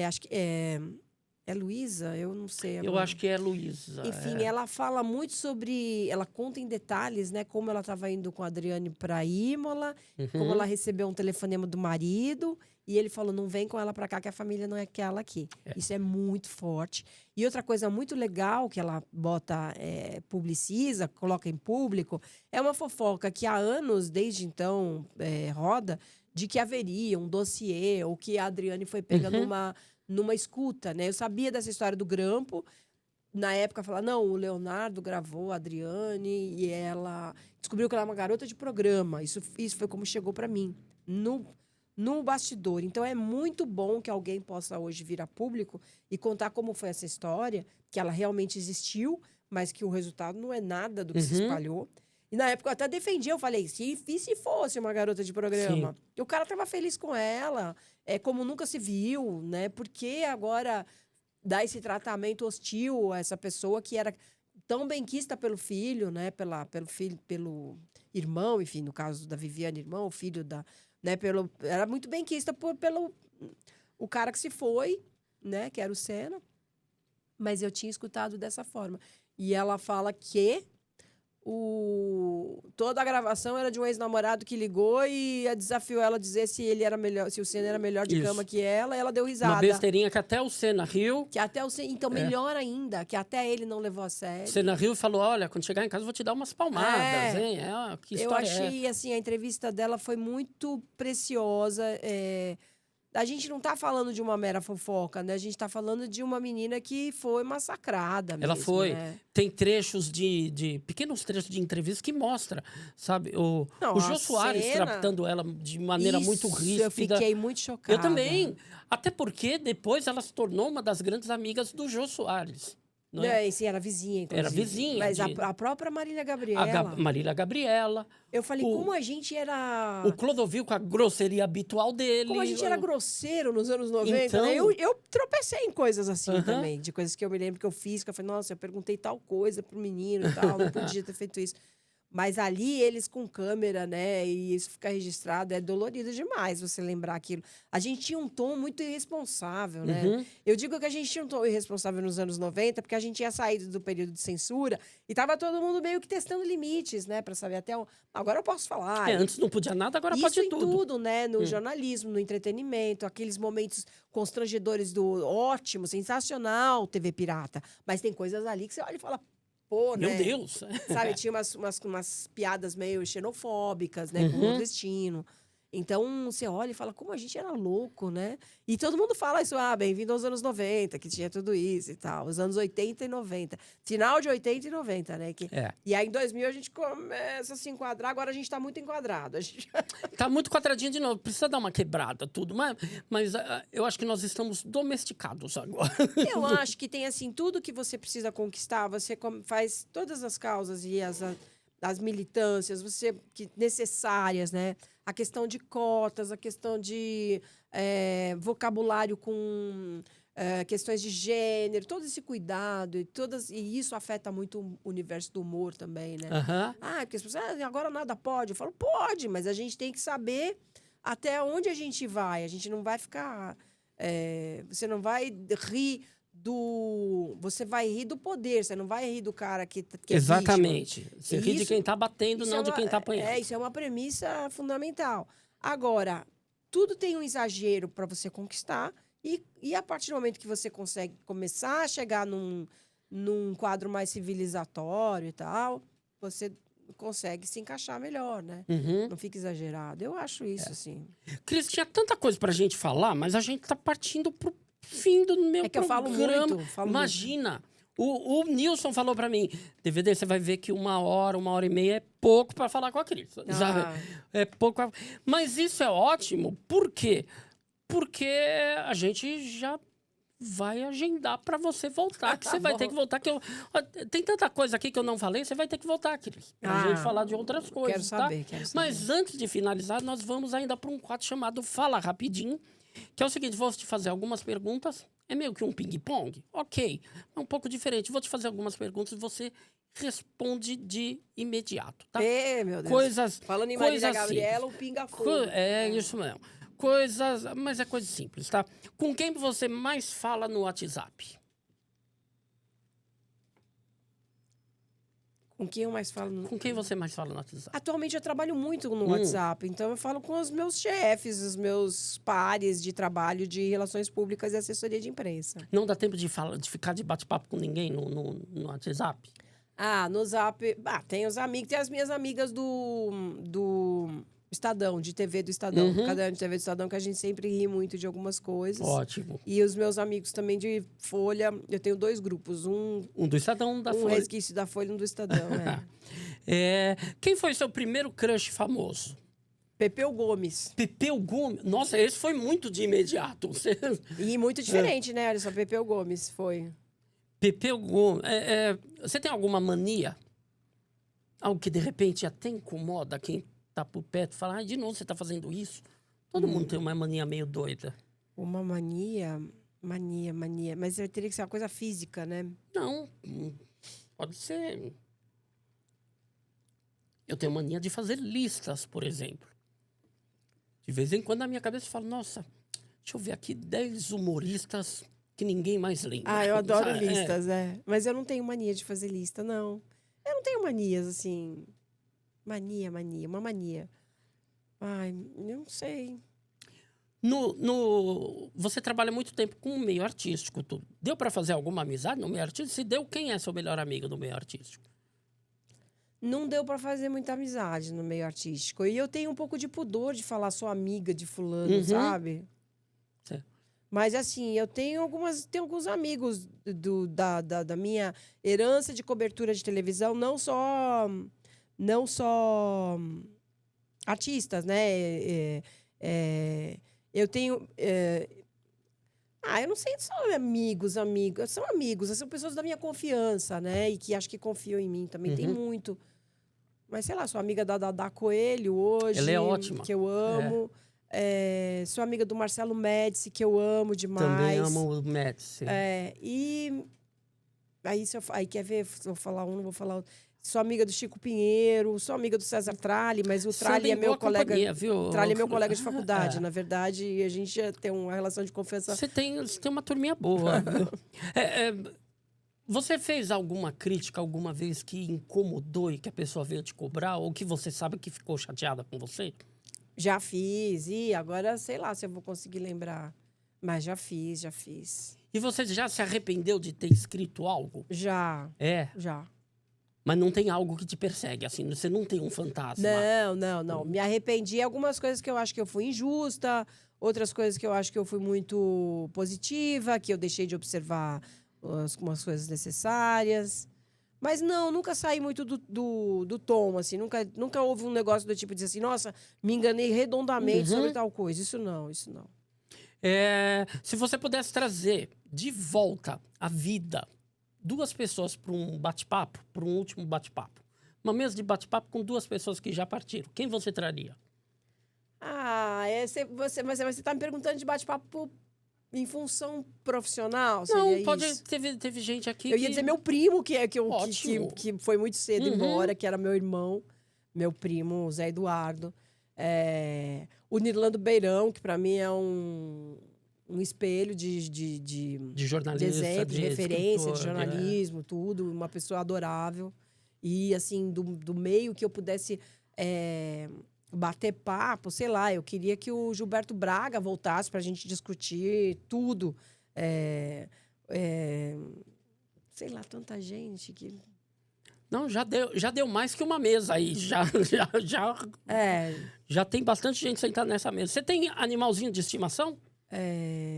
Acho que é Luísa? Eu não sei. Eu acho que é Luísa. Enfim, ela fala muito sobre... Ela conta em detalhes, né? Como ela estava indo com a Adriane para Imola, como ela recebeu um telefonema do marido, e ele falou, não vem com ela para cá, que a família não é aquela aqui. Isso é muito forte. E outra coisa muito legal que ela publiciza, coloca em público, é uma fofoca que há anos, desde então, roda, de que haveria um dossiê, ou que a Adriane foi pega numa escuta, né? Eu sabia dessa história do grampo. Na época, falava, não, o Leonardo gravou a Adriane e ela descobriu que ela é uma garota de programa. Isso foi como chegou para mim, no bastidor. Então, é muito bom que alguém possa hoje vir a público e contar como foi essa história, que ela realmente existiu, mas que o resultado não é nada do que se espalhou. E na época eu até defendia, eu falei, se fosse uma garota de programa? E o cara estava feliz com ela, como nunca se viu, né? Por que agora dá esse tratamento hostil a essa pessoa que era tão benquista pelo filho, né? Pelo irmão, enfim, no caso da Viviane, irmão, o filho da... Né? Era muito benquista pelo o cara que se foi, né? Que era o Senna. Mas eu tinha escutado dessa forma. E ela fala que toda a gravação era de um ex-namorado que ligou e desafiou ela a dizer se ele era melhor, se o Senna era melhor de cama que ela deu risada. Uma besteirinha que até o Senna riu. Então, melhor ainda, que até ele não levou a sério. Senna riu e falou, olha, quando chegar em casa eu vou te dar umas palmadas, hein? Que história eu achei, assim, a entrevista dela foi muito preciosa. A gente não está falando de uma mera fofoca, né? A gente está falando de uma menina que foi massacrada mesmo, ela foi. Né? Tem trechos pequenos trechos de entrevista que mostra, sabe? O Jô Soares tratando ela de maneira muito ríspida. Eu fiquei muito chocada. Eu também. Até porque depois ela se tornou uma das grandes amigas do Jô Soares. Sim, era vizinha, inclusive. Era vizinha. Mas a própria Marília Gabriela. Marília Gabriela. Eu falei, como a gente era... O Clodovil com a grosseria habitual dele. Como a gente era grosseiro nos anos 90, então... né? Eu tropecei em coisas assim também. De coisas que eu me lembro que eu fiz, que eu falei, nossa, eu perguntei tal coisa pro menino e tal, não podia ter feito isso. Mas ali, eles com câmera, né? E isso ficar registrado, é dolorido demais você lembrar aquilo. A gente tinha um tom muito irresponsável, né? Eu digo que a gente tinha um tom irresponsável nos anos 90, porque a gente tinha saído do período de censura e tava todo mundo meio que testando limites, né? Pra saber até... Agora eu posso falar. Antes não podia nada, agora pode tudo. Isso em tudo, né? No jornalismo, no entretenimento, aqueles momentos constrangedores do ótimo, sensacional TV pirata. Mas tem coisas ali que você olha e fala... Pô, Meu né? Deus! Sabe, tinha umas piadas meio xenofóbicas, né? Com o destino. Então, você olha e fala, como a gente era louco, né? E todo mundo fala isso, bem-vindo aos anos 90, que tinha tudo isso e tal. Os anos 80 e 90. Final de 80 e 90, né? E aí, em 2000, a gente começa a se enquadrar. Agora, a gente tá muito enquadrado. Tá muito quadradinho de novo. Precisa dar uma quebrada, tudo. Mas eu acho que nós estamos domesticados agora. Eu acho que tem, assim, tudo que você precisa conquistar. Você faz todas as causas e as militâncias necessárias, né? A questão de cotas, a questão de vocabulário com questões de gênero, todo esse cuidado e isso afeta muito o universo do humor também, né? Porque as pessoas, agora nada pode. Eu falo, pode, mas a gente tem que saber até onde a gente vai. A gente não vai ficar... você não vai rir você vai rir do poder, você não vai rir do cara que é Exatamente. vítima. Você ri de quem está batendo, não de quem está apanhando. Isso é uma premissa fundamental. Agora, tudo tem um exagero para você conquistar e a partir do momento que você consegue começar a chegar num quadro mais civilizatório e tal, você consegue se encaixar melhor, né? Não fica exagerado. Eu acho isso, assim. Cris, tinha tanta coisa pra gente falar, mas a gente tá partindo pro fim do meu que programa. Eu falo muito. Imagina, o Nilson falou pra mim, DVD, você vai ver que 1 hora, 1h30 é pouco pra falar com a Cris. Sabe? É pouco. Mas isso é ótimo, por quê? Porque a gente já vai agendar pra você voltar, que você vai ter que voltar. Tem tanta coisa aqui que eu não falei, você vai ter que voltar, Cris, pra gente falar de outras coisas. Quero saber. Mas antes de finalizar, nós vamos ainda para um quadro chamado Fala Rapidinho, que é o seguinte, vou te fazer algumas perguntas, é meio que um ping-pong, ok, é um pouco diferente. Vou te fazer algumas perguntas e você responde de imediato, tá? Meu Deus. Coisas, falando em Marília Gabriela, o pinga-fogo. Isso mesmo. Mas é coisa simples, tá? Com quem você mais fala no WhatsApp? Com quem eu mais falo? Com quem você mais fala no WhatsApp? Atualmente eu trabalho muito no WhatsApp, então eu falo com os meus chefes, os meus pares de trabalho de relações públicas e assessoria de imprensa. Não dá tempo de ficar de bate-papo com ninguém no WhatsApp? No Zap... tem os amigos, tem as minhas amigas do Estadão, de TV do Estadão. Caderno de TV do Estadão, que a gente sempre ri muito de algumas coisas. Ótimo. E os meus amigos também de Folha, eu tenho 2 grupos. Um do Estadão, um da Folha. Um resquício da Folha e um do Estadão, Quem foi seu primeiro crush famoso? Pepeu Gomes. Pepeu Gomes? Nossa, esse foi muito de imediato. E muito diferente, né? Olha só, Pepeu Gomes foi. Pepeu Gomes. Você tem alguma mania? Algo que, de repente, até incomoda quem tá por perto e fala, de novo você tá fazendo isso? Todo mundo tem uma mania meio doida. Uma mania? Mania. Mas teria que ser uma coisa física, né? Não, pode ser... Eu tenho mania de fazer listas, por exemplo. De vez em quando, na minha cabeça, eu falo, nossa, deixa eu ver aqui 10 humoristas que ninguém mais lembra. Eu adoro listas, Mas eu não tenho mania de fazer lista, não. Eu não tenho manias, assim... uma mania. Eu não sei. Você trabalha muito tempo com o meio artístico. Deu para fazer alguma amizade no meio artístico? Se deu, quem é seu melhor amigo no meio artístico? Não deu para fazer muita amizade no meio artístico. E eu tenho um pouco de pudor de falar sou amiga de fulano, sabe? Certo. Mas, assim, eu tenho alguns amigos da minha herança de cobertura de televisão, não só artistas, né? Eu tenho... eu não sei se são amigos. São amigos, são pessoas da minha confiança, né? E que acho que confiam em mim também. Tem muito. Mas, sei lá, sou amiga da Dada Coelho hoje. Ela é ótima. Que eu amo. Sou amiga do Marcelo Médici, que eu amo demais. Também amo o Médici. E... Aí, quer ver? Se eu vou falar um, não vou falar outro. Sou amiga do Chico Pinheiro, sou amiga do César Tralli, mas o Tralli é meu colega. Viu? Tralli é meu colega de faculdade. Na verdade, a gente já tem uma relação de confiança. Você tem uma turminha boa. Você fez alguma crítica alguma vez que incomodou e que a pessoa veio te cobrar? Ou que você sabe que ficou chateada com você? Já fiz. E agora, sei lá se eu vou conseguir lembrar. Mas já fiz. E você já se arrependeu de ter escrito algo? Já. É? Já. Mas não tem algo que te persegue, assim, você não tem um fantasma. Não. Me arrependi. Algumas coisas que eu acho que eu fui injusta, outras coisas que eu acho que eu fui muito positiva, que eu deixei de observar umas coisas necessárias. Mas não, nunca saí muito do tom, assim. Nunca houve um negócio do tipo de dizer assim, nossa, me enganei redondamente sobre tal coisa. Isso não. Se você pudesse trazer de volta à vida 2 pessoas para um bate-papo, para um último bate-papo. Uma mesa de bate-papo com 2 pessoas que já partiram. Quem você traria? Mas você está me perguntando de bate-papo em função profissional? Não, seria isso? teve gente aqui Eu ia dizer meu primo, Ótimo. que foi muito cedo embora, que era meu irmão, meu primo, Zé Eduardo. O Nirlando Beirão, que para mim é um espelho de jornalista, de exemplo, de referência, de escritor, jornalismo, tudo. Uma pessoa adorável. E, assim, do meio que eu pudesse bater papo, sei lá. Eu queria que o Gilberto Braga voltasse para a gente discutir tudo. Sei lá, tanta gente que... Não, já deu mais que uma mesa aí. Já tem bastante gente sentada nessa mesa. Você tem animalzinho de estimação?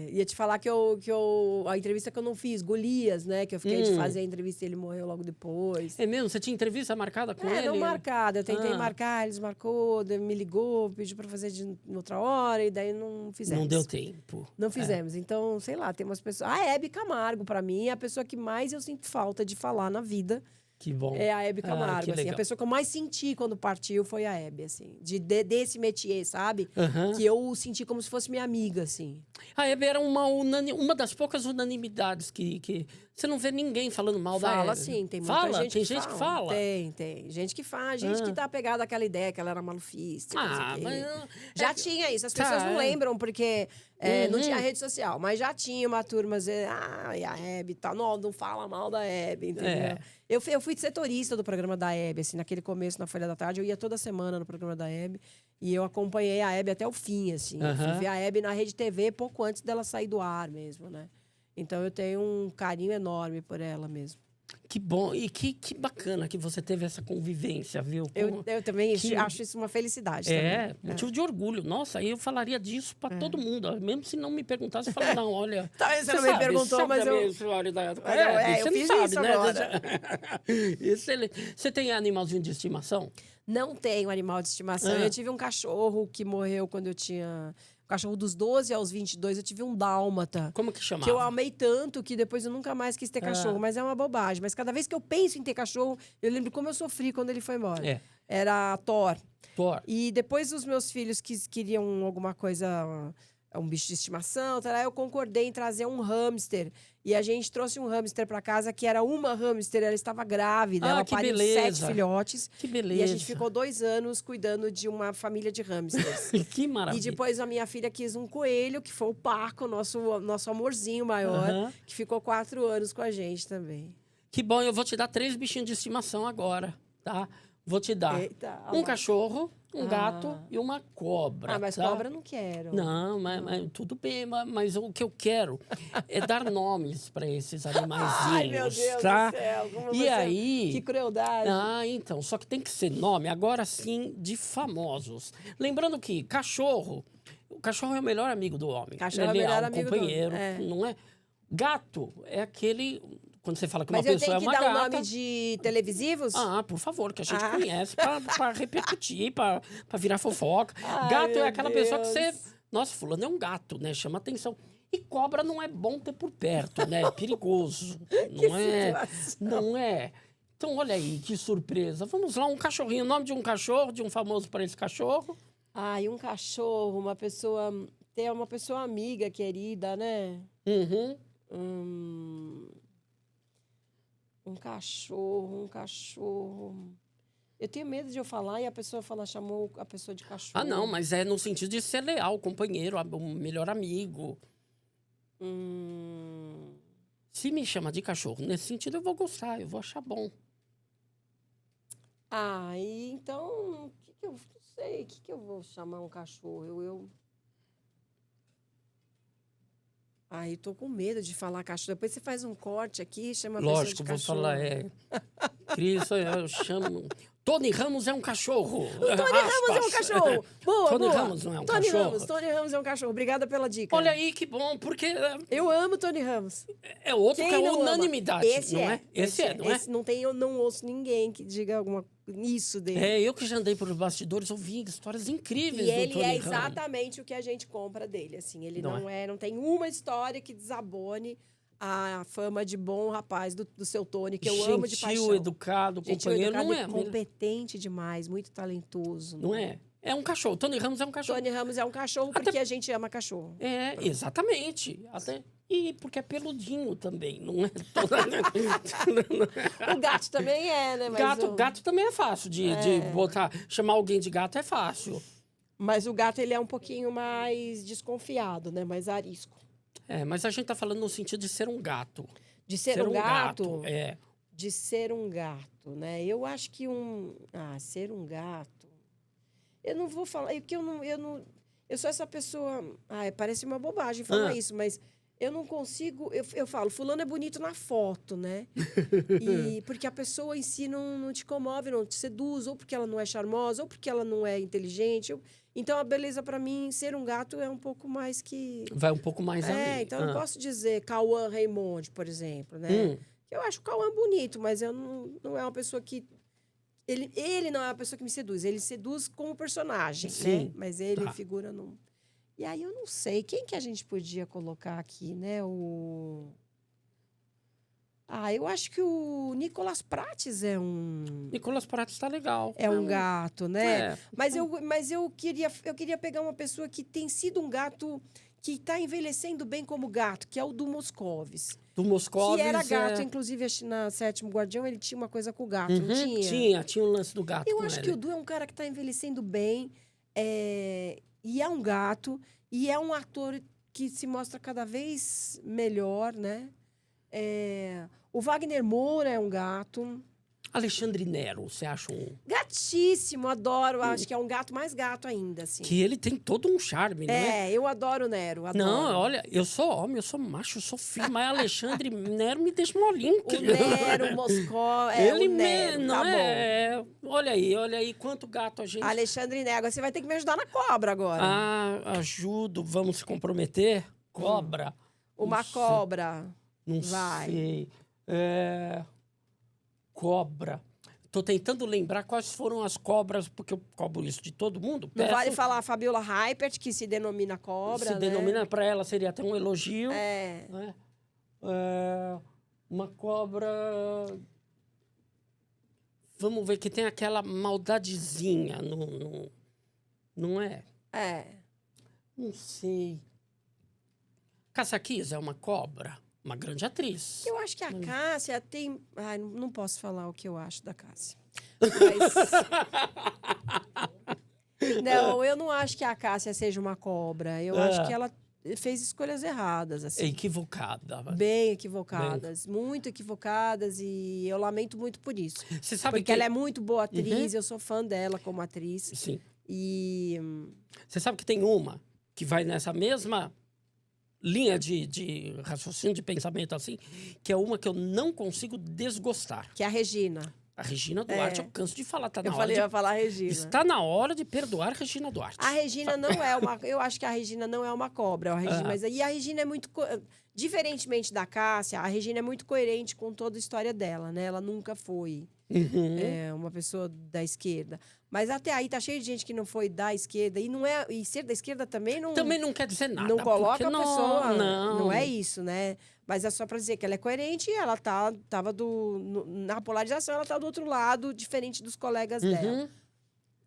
Ia te falar que a entrevista que eu não fiz, Golias, né? Que eu fiquei de fazer a entrevista e ele morreu logo depois. É mesmo? Você tinha entrevista marcada com ele? Não marcada. Eu tentei marcar, eles marcou, me ligou, pediu para fazer de outra hora e daí não fizemos. Não deu tempo. Não fizemos. Então, sei lá, tem umas pessoas... A Hebe Camargo, para mim, é a pessoa que mais eu sinto falta de falar na vida. Que bom. É a Hebe Camargo, assim. A pessoa que eu mais senti quando partiu foi a Hebe, assim. Desse métier, sabe? Que eu senti como se fosse minha amiga, assim. A Hebe era uma das poucas unanimidades que... Você não vê ninguém falando mal da Hebe. Fala, sim. Tem muita gente tem gente que fala? Tem. Gente que fala. Gente que tá apegada àquela ideia que ela era malufista. Mas... Já tinha isso. As pessoas não lembram, porque não tinha rede social. Mas já tinha uma turma dizendo, e a Hebe e tal. Não fala mal da Hebe, entendeu? Eu fui setorista do programa da Hebe, assim, naquele começo, na Folha da Tarde. Eu ia toda semana no programa da Hebe. E eu acompanhei a Hebe até o fim, assim. Eu fui ver a Hebe na Rede TV pouco antes dela sair do ar mesmo, né? Então, eu tenho um carinho enorme por ela mesmo. Que bom. E que bacana que você teve essa convivência, viu? Eu também acho isso uma felicidade. Motivo de orgulho. Nossa, aí eu falaria disso para todo mundo. Mesmo se não me perguntasse, eu falaria, não, olha... Talvez você não me perguntou, mas eu... eu fiz isso né? agora. Você tem animalzinho de estimação? Não tenho animal de estimação. Eu tive um cachorro que morreu quando eu tinha... O cachorro dos 12 aos 22, eu tive um dálmata. Como que chamava? Que eu amei tanto que depois eu nunca mais quis ter cachorro. Mas é uma bobagem. Mas cada vez que eu penso em ter cachorro, eu lembro como eu sofri quando ele foi embora. Era Thor. E depois os meus filhos queriam alguma coisa... um bicho de estimação, eu concordei em trazer um hamster. E a gente trouxe um hamster para casa, que era uma hamster, ela estava grávida. Ela pariu 7 filhotes. Que beleza. E a gente ficou 2 anos cuidando de uma família de hamsters. Que maravilha. E depois a minha filha quis um coelho, que foi o Paco, nosso amorzinho maior, que ficou 4 anos com a gente também. Que bom, eu vou te dar 3 bichinhos de estimação agora, tá? Vou te dar um cachorro, um gato e uma cobra. Mas cobra eu não quero. Não, mas tudo bem, mas o que eu quero é dar nomes para esses animaizinhos. Ai, meu Deus tá? do céu. Aí... Que crueldade. Então, só que tem que ser nome, agora sim, de famosos. Lembrando que o cachorro é o melhor amigo do homem. Cachorro é o melhor amigo companheiro, não é? Gato é aquele... Quando você fala que uma pessoa é uma gata... Mas eu tenho que dar um nome de televisivos? Por favor, que a gente conhece para repercutir, para virar fofoca. Gato é aquela pessoa que você... Nossa, fulano é um gato, né? Chama atenção. E cobra não é bom ter por perto, né? É perigoso. Não é? Então, olha aí, que surpresa. Vamos lá, um cachorrinho. O nome de um cachorro, de um famoso para esse cachorro? Um cachorro, uma pessoa... Ter uma pessoa amiga, querida, né? Um cachorro. Eu tenho medo de eu falar e a pessoa chamou a pessoa de cachorro. Não, mas é no sentido de ser leal, companheiro, um melhor amigo. Se me chama de cachorro, nesse sentido eu vou gostar, eu vou achar bom. Então, não sei, o que eu vou chamar um cachorro? Eu tô com medo de falar cachorro. Depois você faz um corte aqui, chama a pessoa de cachorro. Lógico, vou falar, Cris, eu chamo... Tony Ramos é um cachorro. Tony Ramos é um cachorro. Boa, Tony boa. Ramos não é um Tony cachorro? Tony Ramos é um cachorro. Obrigada pela dica. Olha aí, que bom, porque Eu amo Tony Ramos. é outro Quem que é não ama? unanimidade, Esse não é. é? Esse é, não é? Esse não tem, eu não ouço ninguém que diga alguma isso dele. É, eu que já andei por bastidores, ouvi histórias incríveis E do ele Tony é Ramos. exatamente o que a gente compra dele, assim. Ele Não não tem uma história que desabone a fama de bom rapaz do seu Tony, que eu amo de paixão. Gentil, educado, Gentil, companheiro, educado não e é? competente demais, muito talentoso. Não é? É um cachorro. Tony Ramos é um cachorro. Tony Ramos é um cachorro Até- porque a gente ama cachorro. É, exatamente. Até... E porque é peludinho também, não é? O gato também é, né? Mas Gato também é fácil de botar. Chamar alguém de gato é fácil. Mas o gato, ele é um pouquinho mais desconfiado, né? Mais arisco. É, mas a gente tá falando no sentido de ser um gato. De ser um gato? É. De ser um gato, né? Eu acho que ser um gato... Eu não vou falar... Porque eu sou essa pessoa... parece uma bobagem falar isso, mas eu não consigo... Eu falo, fulano é bonito na foto, né? Porque a pessoa em si não te comove, não te seduz, ou porque ela não é charmosa, ou porque ela não é inteligente. Então, a beleza, para mim, ser um gato é um pouco mais que... Vai um pouco mais além. Então, eu não posso dizer Cauã Raymond, por exemplo, né? Eu acho o Cauã bonito, mas eu não é uma pessoa que... Ele não é uma pessoa que me seduz. Ele seduz como personagem, Sim, né? Mas ele tá. figura num... E aí, eu não sei. Quem que a gente podia colocar aqui, né? Eu acho que o Nicolas Prates é um... Nicolas Prates tá legal. É um gato, né? É. Mas eu queria pegar uma pessoa que tem sido um gato que está envelhecendo bem como gato, que é o do Moscovis. Do Moscovis. Que era gato, inclusive na Sétimo Guardião, ele tinha uma coisa com o gato, não Tinha um lance do gato. Eu acho que o Du é um cara que está envelhecendo bem, e é um gato, e é um ator que se mostra cada vez melhor, né? O Wagner Moura é um gato. Alexandre Nero, você acha um... Gatíssimo, adoro. Acho que é um gato mais gato ainda, assim. Que ele tem todo um charme, não é? Eu adoro o Nero, adoro. Não, olha, eu sou homem, eu sou macho, eu sou filho, mas Alexandre Nero me deixa molinho. O Nero, o Moscó, Ele o Nero, não tá bom. Olha aí, quanto gato a gente... Alexandre Nero, agora você vai ter que me ajudar na cobra agora. Ajudo, vamos se comprometer? Cobra. Uma cobra. Não Vai. sei. Cobra. Tô tentando lembrar quais foram as cobras, porque eu cobro isso de todo mundo. Não vale falar a Fabiola Hypert, que se denomina cobra, Se né? denomina, para ela seria até um elogio. É. Uma cobra... Vamos ver que tem aquela maldadezinha, não é? Não sei. Cássia Kiss é uma cobra? Uma grande atriz. Eu acho que a Cássia tem... não posso falar o que eu acho da Cássia. Mas... Não, eu não acho que a Cássia seja uma cobra. Eu acho que ela fez escolhas erradas, assim. Equivocada. Bem equivocadas. Muito equivocadas. E eu lamento muito por isso. Você sabe porque ela é muito boa atriz. Eu sou fã dela como atriz. Sim. E... Você sabe que tem uma que vai nessa mesma... linha de raciocínio, de pensamento assim, que é uma que eu não consigo desgostar. Que é a Regina. A Regina Duarte, eu canso de falar. Tá na eu ia falar a Regina. Está na hora de perdoar Regina Duarte. A Regina não é uma... Eu acho que a Regina não é uma cobra. E a Regina é muito... Diferentemente da Cássia, a Regina é muito coerente com toda a história dela, né? Ela nunca foi uma pessoa da esquerda. Mas até aí tá cheio de gente que não foi da esquerda. E ser da esquerda também não... Também não quer dizer nada. Não coloca a pessoa... Não. Não é isso, né? Mas é só para dizer que ela é coerente e ela tava na polarização, ela tá do outro lado, diferente dos colegas dela.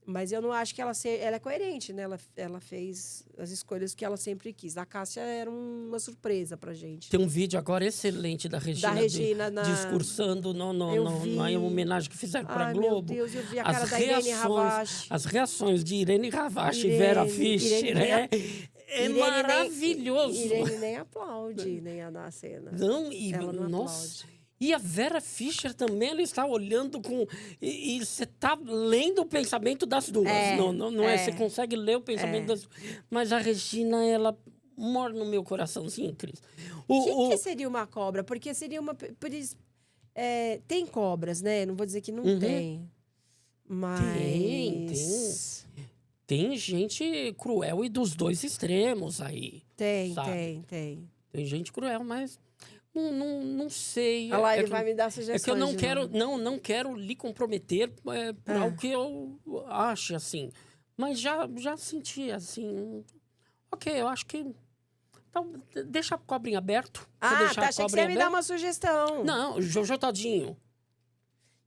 Mas eu não acho que ela é coerente, né? Ela fez as escolhas que ela sempre quis. A Cássia era uma surpresa pra gente. Tem um vídeo agora excelente da Regina, discursando na homenagem que fizeram pra Globo. Meu Deus, eu vi a cara da Irene Ravache. As reações de Irene Ravache e Vera Fischer, é maravilhoso. Irene nem aplaude, nem a dar cena. Ela não aplaude. E a Vera Fischer também, ela está olhando com... E você está lendo o pensamento das duas. Não é? Você consegue ler o pensamento das duas. Mas a Regina, ela mora no meu coraçãozinho, Cris. O que seria uma cobra? Porque seria uma... Tem cobras, né? Não vou dizer que não tem. Mas... Tem gente cruel e dos dois extremos aí. Tem. Tem gente cruel, mas não sei. Olha lá, ele vai me dar sugestões. É que eu não quero lhe comprometer por algo que eu ache, assim. Mas já senti, assim... Ok, eu acho que... Então, deixa a cobra em aberto. Tá, achei que você ia me dar uma sugestão. Não, Jojo Todinho.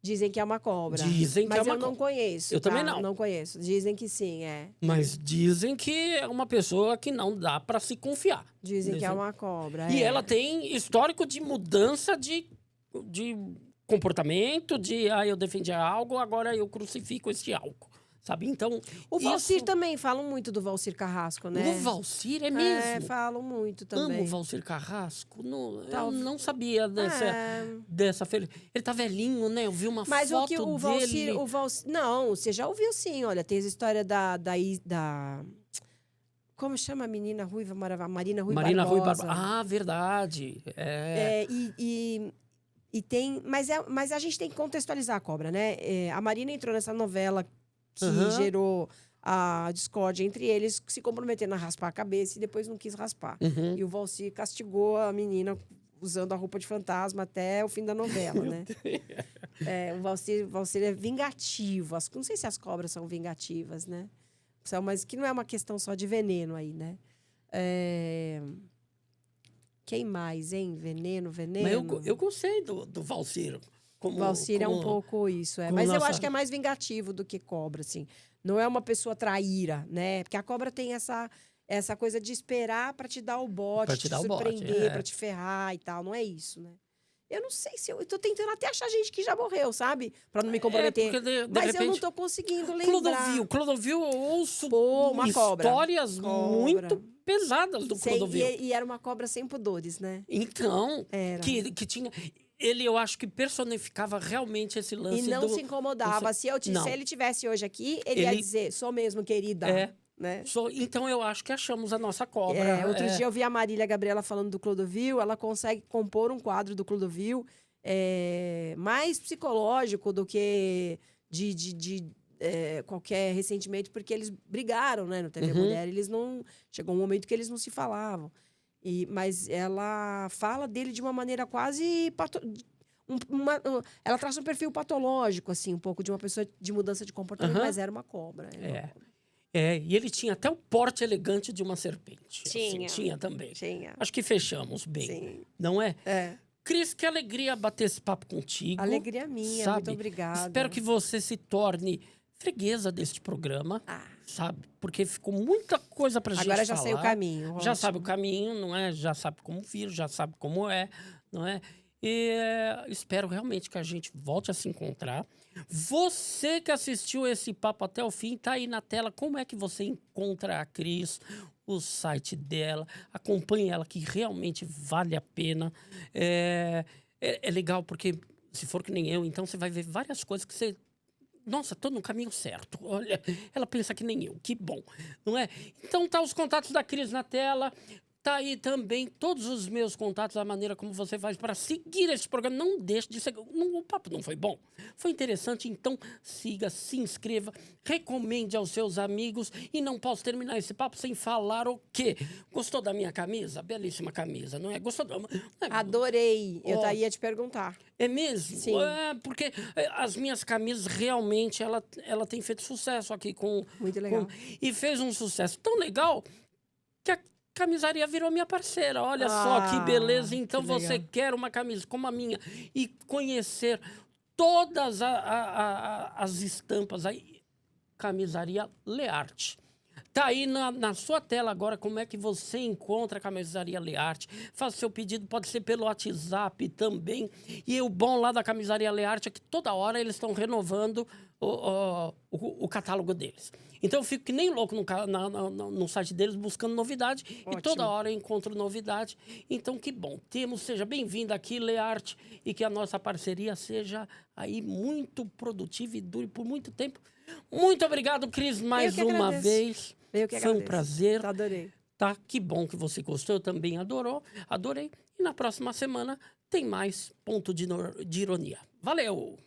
Dizem que é uma cobra. Dizem que é uma Mas eu não conheço. Eu também não. Não conheço. Dizem que sim, Mas dizem que é uma pessoa que não dá para se confiar. Dizem que é uma cobra. E ela tem histórico de mudança de comportamento, eu defendia algo, agora eu crucifico esse algo. Sabe? Então. O Valcir também, falam muito do Valcir Carrasco, né? O Valcir é mesmo? Falam muito também. Amo o Valcir Carrasco. Eu não sabia dessa feira. Ele tá velhinho, né? Eu vi uma Mas foto o que o dele. Valcir. Não, você já ouviu sim, olha. Tem a história da como chama a menina ruiva, Marina Rui Barbosa. Ah, verdade. E tem. Mas a gente tem que contextualizar a cobra, né? A Marina entrou nessa novela que gerou a discórdia entre eles, se comprometendo a raspar a cabeça e depois não quis raspar. E o Valcir castigou a menina usando a roupa de fantasma até o fim da novela, né? O Valcir é vingativo. Não sei se as cobras são vingativas, né? Mas que não é uma questão só de veneno aí, né? Quem mais, hein? Veneno. Mas eu gostei do Valcir. Valcir é um pouco isso, Mas eu acho que é mais vingativo do que cobra, assim. Não é uma pessoa traíra, né? Porque a cobra tem essa coisa de esperar para te dar o bote, pra te surpreender, para te ferrar e tal. Não é isso, né? Eu não sei se eu tô tentando até achar gente que já morreu, sabe? Para não me comprometer. Mas repente, eu não tô conseguindo lembrar. Clodovil, eu ouço histórias cobra. muito pesadas do Clodovil. E era uma cobra sem pudores, né? Então, que tinha... eu acho que personificava realmente esse lance. E não se incomodava. Se ele tivesse hoje aqui, ele ia dizer, sou mesmo, querida. Né? Então, eu acho que achamos a nossa cobra. Outro dia eu vi a Marília Gabriela falando do Clodovil. Ela consegue compor um quadro do Clodovil mais psicológico do que de qualquer ressentimento, porque eles brigaram, né, no TV Mulher. Eles não... Chegou um momento que eles não se falavam. Mas ela fala dele de uma maneira quase... ela traça um perfil patológico, assim, um pouco de uma pessoa de mudança de comportamento, mas era uma cobra. E ele tinha até o porte elegante de uma serpente. Tinha. Assim, tinha também. Tinha. Acho que fechamos bem. Sim. Não é? Cris, que alegria bater esse papo contigo. Alegria minha, sabe? Muito obrigada. Espero que você se torne freguesa deste programa, sabe? Porque ficou muita coisa pra gente falar. Agora já sei o caminho. Já sabe o caminho, não é? Já sabe como vir, já sabe como é, não é? E espero realmente que a gente volte a se encontrar. Você que assistiu esse papo até o fim, tá aí na tela. Como é que você encontra a Cris? O site dela. Acompanhe ela, que realmente vale a pena. É legal, porque se for que nem eu, então você vai ver várias coisas que você... Nossa, tô no caminho certo. Olha, ela pensa que nem eu. Que bom, não é? Então tá os contatos da Cris na tela. Tá aí também todos os meus contatos, a maneira como você faz para seguir esse programa. Não deixe de seguir. O papo não foi bom? Foi interessante? Então siga, se inscreva, recomende aos seus amigos. E não posso terminar esse papo sem falar o quê? Gostou da minha camisa? Belíssima camisa, não é? Gostou da... Adorei. Eu ia te perguntar. É mesmo? Sim. Porque as minhas camisas realmente, ela tem feito sucesso aqui com... Muito legal. E fez um sucesso tão legal que a camisaria virou minha parceira. Olha só que beleza. Então você quer uma camisa como a minha e conhecer todas as estampas aí. Camisaria Learte. Tá aí na sua tela agora como é que você encontra a Camisaria Learte. Faça seu pedido, pode ser pelo WhatsApp também. E o bom lá da Camisaria Learte é que toda hora eles estão renovando o catálogo deles. Então eu fico que nem louco no site deles buscando novidade. Ótimo. E toda hora eu encontro novidade. Então que bom. Seja bem-vindo aqui, Learte, e que a nossa parceria seja aí muito produtiva e dure por muito tempo. Muito obrigado, Cris, mais uma vez. Eu que Foi um prazer. Adorei. tá? Que bom que você gostou, eu também adorei. E na próxima semana tem mais Ponto de Ironia. Valeu!